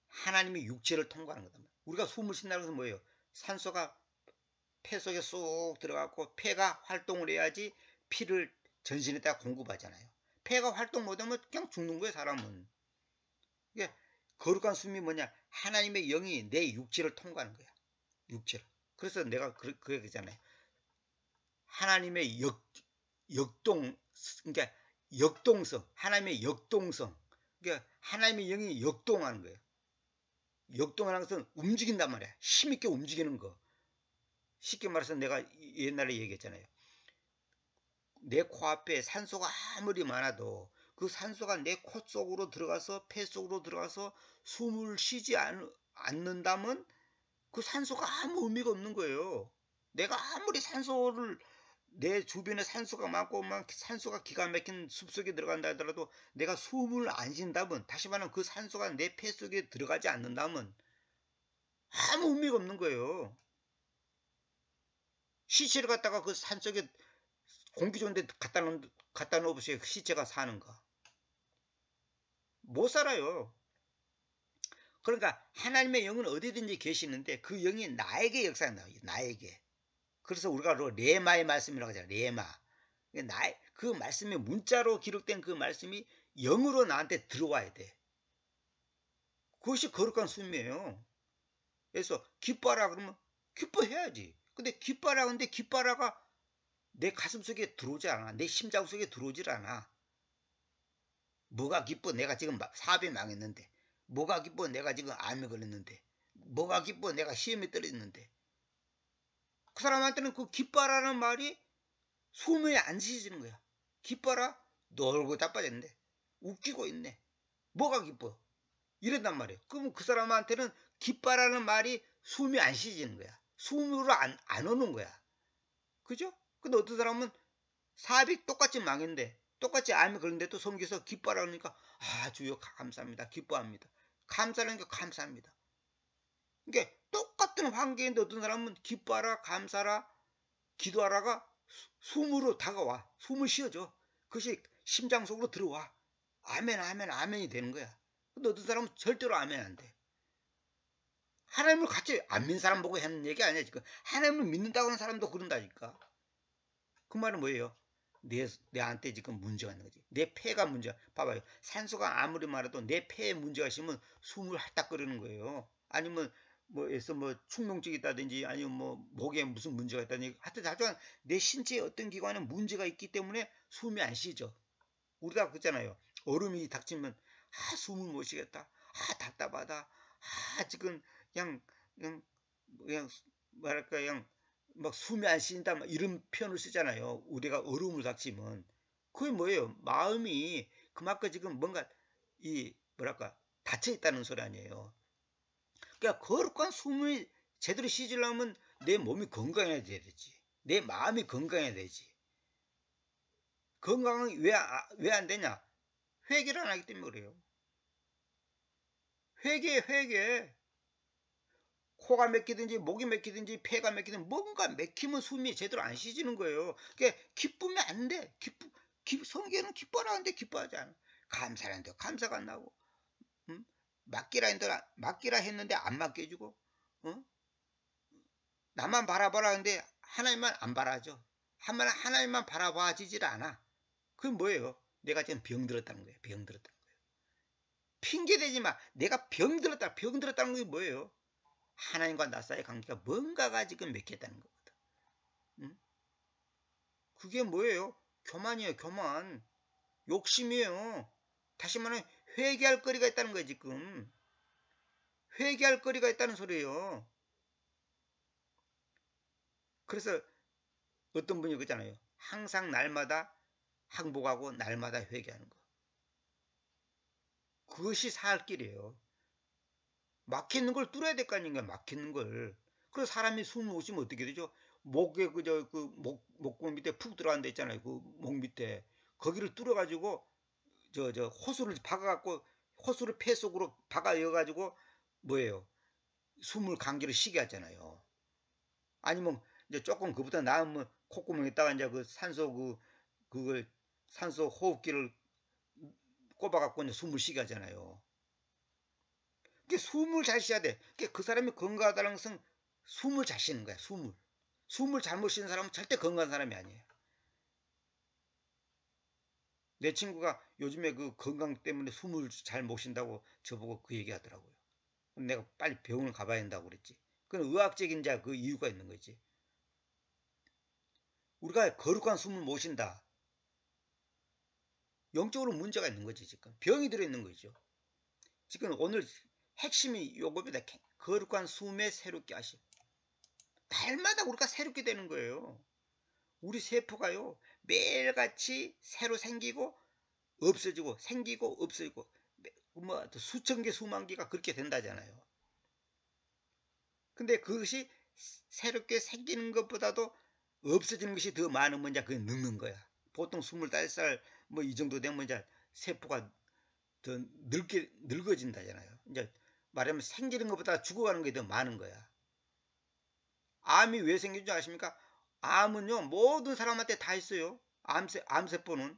하나님의 육체를 통과하는 거다. 우리가 숨을 쉰다는 것은 뭐예요? 산소가 폐 속에 쏙 들어가고 폐가 활동을 해야지 피를 전신에다 공급하잖아요. 폐가 활동 못하면 그냥 죽는 거예요, 사람은. 이게 거룩한 숨이 뭐냐? 하나님의 영이 내 육체를 통과하는 거야. 육체를. 그래서 내가 그 얘기잖아요. 하나님의 그러니까 역동성, 하나님의 역동성. 그러니까 하나님의 영이 역동하는 거예요. 역동하는 것은 움직인단 말이야. 힘있게 움직이는 거. 쉽게 말해서 내가 옛날에 얘기했잖아요. 내 코앞에 산소가 아무리 많아도 그 산소가 내 코 속으로 들어가서 폐 속으로 들어가서 숨을 쉬지 않는다면 그 산소가 아무 의미가 없는 거예요. 내가 아무리 산소를 내 주변에 산소가 많고 막 산소가 기가 막힌 숲속에 들어간다 하더라도 내가 숨을 안 쉰다면 다시 말하면 그 산소가 내 폐 속에 들어가지 않는다면 아무 의미가 없는 거예요. 시체를 갖다가 그 산속에 공기 좋은 데 갖다 놓으세요. 시체가 사는가? 못 살아요. 그러니까 하나님의 영은 어디든지 계시는데 그 영이 나에게 역사한다. 나에게. 그래서 우리가 레마의 말씀이라고 하잖아요. 레마. 그 말씀이 문자로 기록된 그 말씀이 영으로 나한테 들어와야 돼. 그것이 거룩한 숨이에요. 그래서 기뻐하라 그러면 기뻐해야지. 근데 기뻐하라 근데 기뻐하라가 내 가슴 속에 들어오지 않아. 내 심장 속에 들어오질 않아. 뭐가 기뻐? 내가 지금 사업이 망했는데. 뭐가 기뻐? 내가 지금 암에 걸렸는데. 뭐가 기뻐? 내가 시험에 떨어졌는데. 그 사람한테는 그 기뻐라는 말이 숨에 안 쉬지는 거야. 기뻐라? 놀고 자빠졌는데. 웃기고 있네. 뭐가 기뻐? 이런단 말이에요. 그럼 그 사람한테는 기뻐라는 말이 숨이 안 쉬지는 거야. 숨으로 안 오는 거야. 그죠? 근데 어떤 사람은 사업이 똑같이 망했는데 똑같이 암이 걸린데도 섬겨서 기뻐하라 그러니까 아 주여 감사합니다. 기뻐합니다. 감사라는 게 감사합니다. 그러니까 똑같은 환경인데 어떤 사람은 기뻐하라 감사라 기도하라가 숨으로 다가와. 숨을 쉬어줘. 그것이 심장 속으로 들어와. 아멘 아멘 아멘이 되는 거야. 근데 어떤 사람은 절대로 아멘 안 돼. 하나님을 같이 안 믿는 사람 보고 하는 얘기 아니야 지금. 하나님을 믿는다고 하는 사람도 그런다니까. 그 말은 뭐예요? 내한테 지금 문제가 있는 거지. 내 폐가 문제야. 봐봐요. 산소가 아무리 말해도 내 폐에 문제가 있으면 숨을 헐떡거리는 거예요. 아니면 뭐에서 뭐 충농증이 있다든지 아니면 뭐 목에 무슨 문제가 있다든지 하여튼 내 신체에 어떤 기관에 문제가 있기 때문에 숨이 안 쉬죠. 우리가 그렇잖아요. 얼음이 닥치면 아 숨을 못 쉬겠다. 아 답답하다. 아 지금 그냥 뭐랄까 그냥 막 숨이 안 쉰다 이런 표현을 쓰잖아요. 우리가 얼음을 닥치면 그게 뭐예요? 마음이 그만큼 지금 뭔가 이 뭐랄까 닫혀 있다는 소리 아니에요. 그러니까 거룩한 숨을 제대로 쉬려면 내 몸이 건강해야 되지. 내 마음이 건강해야 되지. 건강은 왜 안 되냐? 회개를 안 하기 때문에 그래요. 회개. 코가 막히든지 목이 막히든지 폐가 막히든지 뭔가 막히면 숨이 제대로 안 쉬지는 거예요. 그러니까 기쁘면 안 돼. 성경은 기뻐라 하는데 기뻐하지 않아. 감사하는데 감사가 안 나고 응? 맡기라 했는데 안 맡겨주고 나만 바라봐라 하는데 하나님만 안 바라죠. 하나님만 바라봐지질 않아. 그게 뭐예요? 내가 지금 병들었다는 거예요. 병들었다는 거예요. 핑계대지 마. 내가 병들었다는 게 뭐예요? 하나님과 나 사이의 관계가 뭔가가 지금 맥혔다는 거거든. 응? 그게 뭐예요? 교만이에요. 교만. 욕심이에요. 다시 말하면 회개할 거리가 있다는 거예요. 지금. 회개할 거리가 있다는 소리예요. 그래서 어떤 분이 그러잖아요. 항상 날마다 항복하고 날마다 회개하는 거. 그것이 살 길이에요. 막히는 걸 뚫어야 될 거 아닌가, 막히는 걸. 그래서 사람이 숨을 못 쉬면 어떻게 되죠? 목에 목공 밑에 푹 들어간 데 있잖아요. 그 목 밑에. 거기를 뚫어가지고, 호수를 박아갖고, 호수를 폐 속으로 박아 여가지고, 뭐예요? 숨을 강제로 쉬게 하잖아요. 아니면, 이제 조금 그보다 나으면 콧구멍에다가 이제 그걸 산소 호흡기를 꼽아갖고 이제 숨을 쉬게 하잖아요. 숨을 잘 쉬어야 돼. 그 사람이 건강하다는 것은 숨을 잘 쉬는 거야. 숨을 잘못 쉬는 사람은 절대 건강한 사람이 아니에요. 내 친구가 요즘에 그 건강 때문에 숨을 잘 못 쉰다고 저보고 그 얘기 하더라고요. 내가 빨리 병원을 가봐야 한다고 그랬지. 그건 의학적인 그 이유가 있는 거지. 우리가 거룩한 숨을 못 쉰다. 영적으로 문제가 있는 거지 지금. 병이 들어있는 거죠. 지금 오늘 핵심이 요겁니다. 거룩한 숨에 새롭게 하심. 날마다 우리가 새롭게 되는 거예요. 우리 세포가요 매일같이 새로 생기고 없어지고 생기고 없어지고 뭐 수천 개 수만 개가 그렇게 된다잖아요. 근데 그것이 새롭게 생기는 것보다도 없어지는 것이 더 많으면 이제 그게 늙는 거야. 보통 25살 뭐 이 정도 되면 이제 세포가 더 늙어진다잖아요. 이제 말하면 생기는 것보다 죽어가는 게 더 많은 거야. 암이 왜 생기는지 아십니까? 암은요 모든 사람한테 다 있어요. 암세포는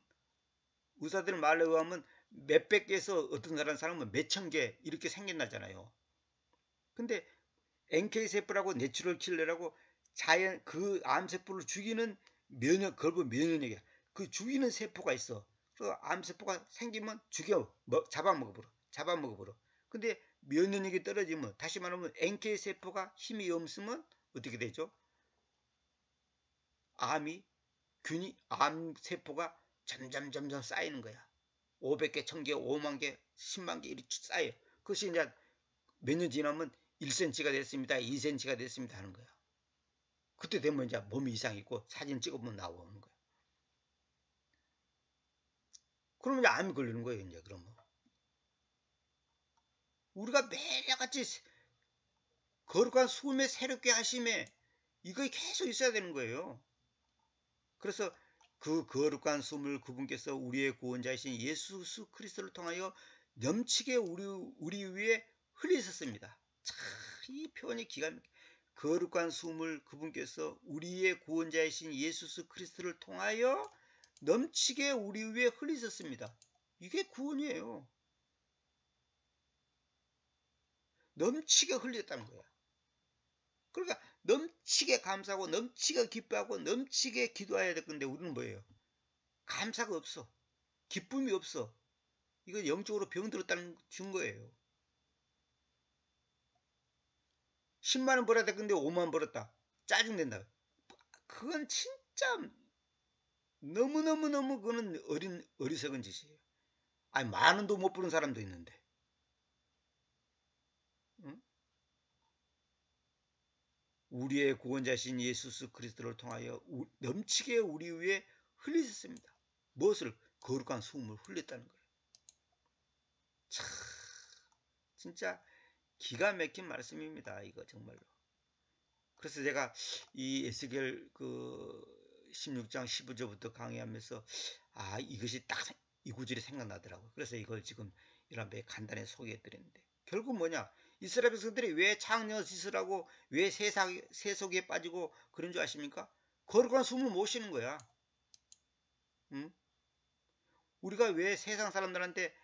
의사들 말에 의하면 몇백 개에서 어떤 사람은 몇천 개 이렇게 생긴다잖아요. 근데 NK세포라고 내추럴 킬러라고 자연 그 암세포를 죽이는 걸보 면역력이야. 그 죽이는 세포가 있어. 그 암세포가 생기면 잡아먹어버려. 근데 면역력이 떨어지면 다시 말하면 NK세포가 힘이 없으면 어떻게 되죠? 암세포가 점점 쌓이는 거야. 500개, 1000개, 5만 개, 10만 개 이렇게 쌓여요. 그것이 이제 몇 년 지나면 1cm가 됐습니다. 2cm가 됐습니다 하는 거야. 그때 되면 이제 몸이 이상이 있고 사진 찍어보면 나오는 거야. 그러면 이제 암이 걸리는 거예요. 이제 그러면 우리가 매일같이 거룩한 숨에 새롭게 하심에 이거 계속 있어야 되는 거예요. 그래서 그 거룩한 숨을 그분께서 우리의 구원자이신 예수 그리스도를 통하여 넘치게 우리 위에 흘리셨습니다. 참, 이 표현이 기가 막혀. 거룩한 숨을 그분께서 우리의 구원자이신 예수 그리스도를 통하여 넘치게 우리 위에 흘리셨습니다. 이게 구원이에요. 넘치게 흘렸다는 거야. 그러니까 넘치게 감사하고 넘치게 기뻐하고 넘치게 기도해야 될 건데 우리는 뭐예요? 감사가 없어. 기쁨이 없어. 이거 영적으로 병들었다는 증거예요. 10만원 벌어야 될 건데 5만원 벌었다. 짜증낸다. 그건 진짜 너무너무 그거는 어리석은 짓이에요. 아니 만원도 못 버는 사람도 있는데. 응? 우리의 구원자신 예수 그리스도를 통하여 넘치게 우리 위에 흘리셨습니다. 무엇을? 거룩한 숨을 흘렸다는 거예요. 참 진짜 기가 막힌 말씀입니다. 이거 정말로. 그래서 제가 이 에스겔 그 16장 15절부터 강의하면서 이것이 딱 이 구절이 생각나더라고요. 그래서 이걸 지금 이렇게 간단히 소개해 드렸는데 결국 뭐냐? 이스라엘 백성들이 왜 창녀 짓을 하고 왜 세속에 빠지고 그런 줄 아십니까? 거룩한 숨을 못 쉬는 거야. 응? 우리가 왜 세상 사람들한테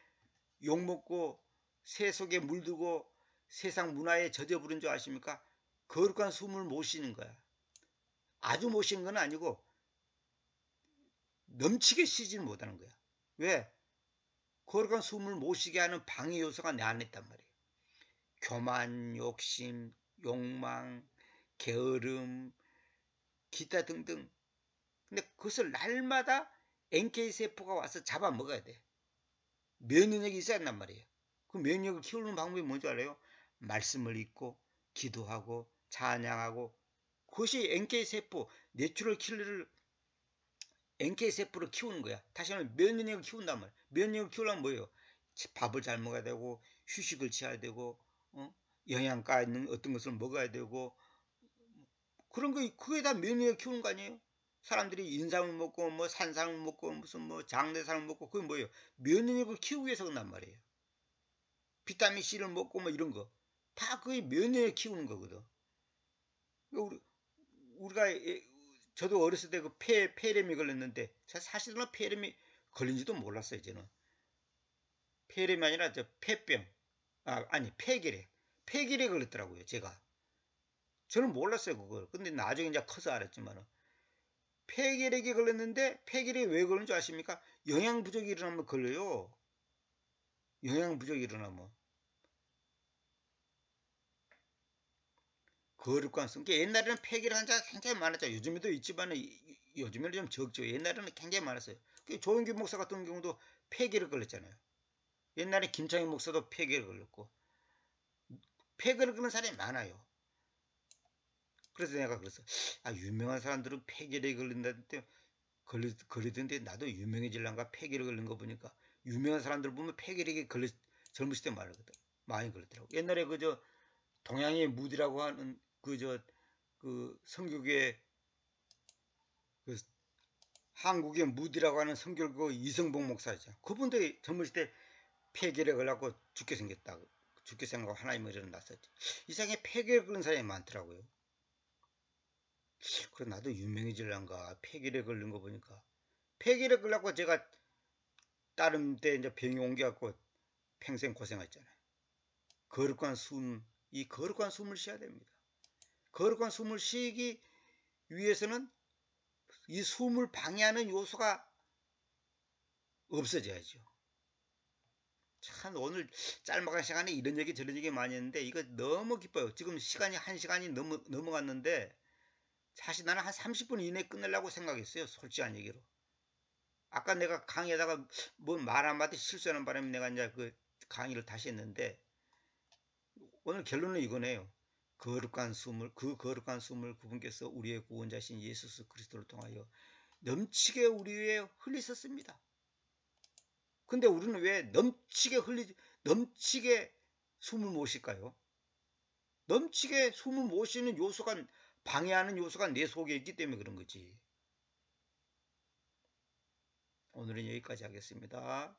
욕먹고 세속에 물들고 세상 문화에 젖어부른 줄 아십니까? 거룩한 숨을 못 쉬는 거야. 아주 못 쉬는 건 아니고 넘치게 쉬지는 못하는 거야. 왜? 거룩한 숨을 못 쉬게 하는 방해 요소가 내 안에 있단 말이에요. 교만, 욕심, 욕망, 게으름, 기타 등등. 근데 그것을 날마다 NK세포가 와서 잡아먹어야 돼. 면역력이 있어야 한단 말이에요. 그 면역력을 키우는 방법이 뭔지 알아요? 말씀을 읽고 기도하고 찬양하고 그것이 NK세포, 내추럴 킬러를 NK세포를 키우는 거야. 다시 말하면 면역력을 키운단 말이야. 면역력을 키우려면 뭐예요? 밥을 잘 먹어야 되고 휴식을 취해야 되고 영양가 있는 어떤 것을 먹어야 되고 그런 거 그게 다 면역력을 키우는 거 아니에요? 사람들이 인삼을 먹고 뭐 산삼을 먹고 무슨 뭐 장내삼을 먹고 그게 뭐예요? 면역력을 키우기 위해서 그런단 말이에요. 비타민 C를 먹고 뭐 이런 거 다 그게 면역력을 키우는 거거든. 우리가 저도 어렸을 때 그 폐렴이 걸렸는데 사실은 폐렴이 걸린지도 몰랐어요. 저는 폐렴이 아니라 저 폐병 아니 폐결에 걸렸더라고요. 저는 몰랐어요 그걸. 근데 나중에 이제 커서 알았지만 폐결핵에 걸렸는데 폐결핵이 왜 그런 줄 아십니까? 영양 부족이 일어나면 걸려요. 영양 부족이 일어나면 거룩한 성격. 옛날에는 폐결핵 환자가 굉장히 많았죠. 요즘에도 있지만 요즘에는 좀 적죠. 옛날에는 굉장히 많았어요. 조영규 목사 같은 경우도 폐결핵 걸렸잖아요. 옛날에 김창희 목사도 폐결핵 걸렸고 폐결핵 걸린 사람이 많아요. 그래서 내가 그랬어. 유명한 사람들은 폐결핵 걸린다는데 걸리던데 나도 유명해질란가 폐결핵 걸린 거 보니까 유명한 사람들 보면 폐결핵에 젊으실 때 말하거든. 많이 걸렸더라고. 옛날에 그저 동양의 무디라고 하는 그 성교계 그 한국의 무디라고 하는 성교계 이성봉 목사죠. 그분도 젊으실 때 폐결핵 걸려고 죽게 생겼다고. 죽게 생각하고 하나님을 일어났었지. 이상하게 폐결핵 걸린 사람이 많더라고요. 그래 나도 유명해질란가 폐결핵 걸린 거 보니까 폐결핵 걸려고 제가 다른 데 이제 병이 옮겨갖고 평생 고생했잖아요. 거룩한 이 거룩한 숨을 쉬어야 됩니다. 거룩한 숨을 쉬기 위해서는 이 숨을 방해하는 요소가 없어져야죠. 참 오늘 짤막한 시간에 이런 얘기 저런 얘기 많이 했는데 이거 너무 기뻐요. 지금 시간이 1시간이 넘어갔는데 사실 나는 한 30분 이내에 끝내려고 생각했어요. 솔직한 얘기로. 아까 내가 강의하다가 뭐 말 한마디 실수하는 바람에 내가 이제 그 강의를 다시 했는데 오늘 결론은 이거네요. 그 거룩한 숨을 그분께서 우리의 구원자신 예수 그리스도를 통하여 넘치게 우리 위에 흘리셨습니다. 근데 우리는 왜 넘치게 숨을 못 쉴까요? 넘치게 숨을 못 쉬는 요소가 방해하는 요소가 내 속에 있기 때문에 그런 거지. 오늘은 여기까지 하겠습니다.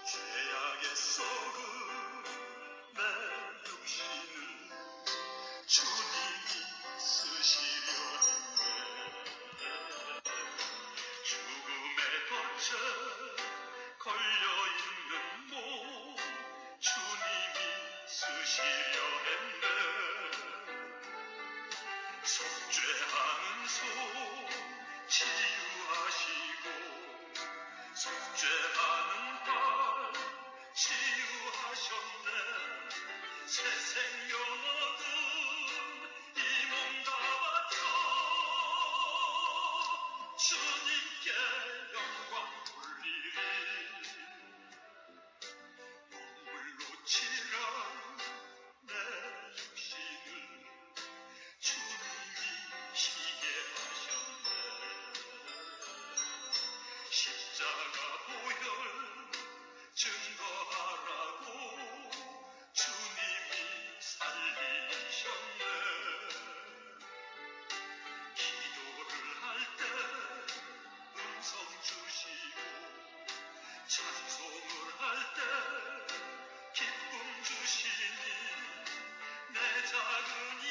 죄악의 썩은 내 육신을 주님이 쓰시려 했네. 죽음의 덫에 걸려있는 몸 주님이 쓰시려 했네. 속죄하는 손 치유하시고 속죄하는 발 치유하셨네. 새 생명 얻은 이 몸 다 바쳐 주님께 영광 돌리리. 눈물로 칠한 내 육신을 주님이 희게 하셨네. 십자가 보혈 증거하라고 주님이 살리셨네. 기도를 할 때 음성 주시고 찬송을 할 때 기쁨 주시니 내 작은 이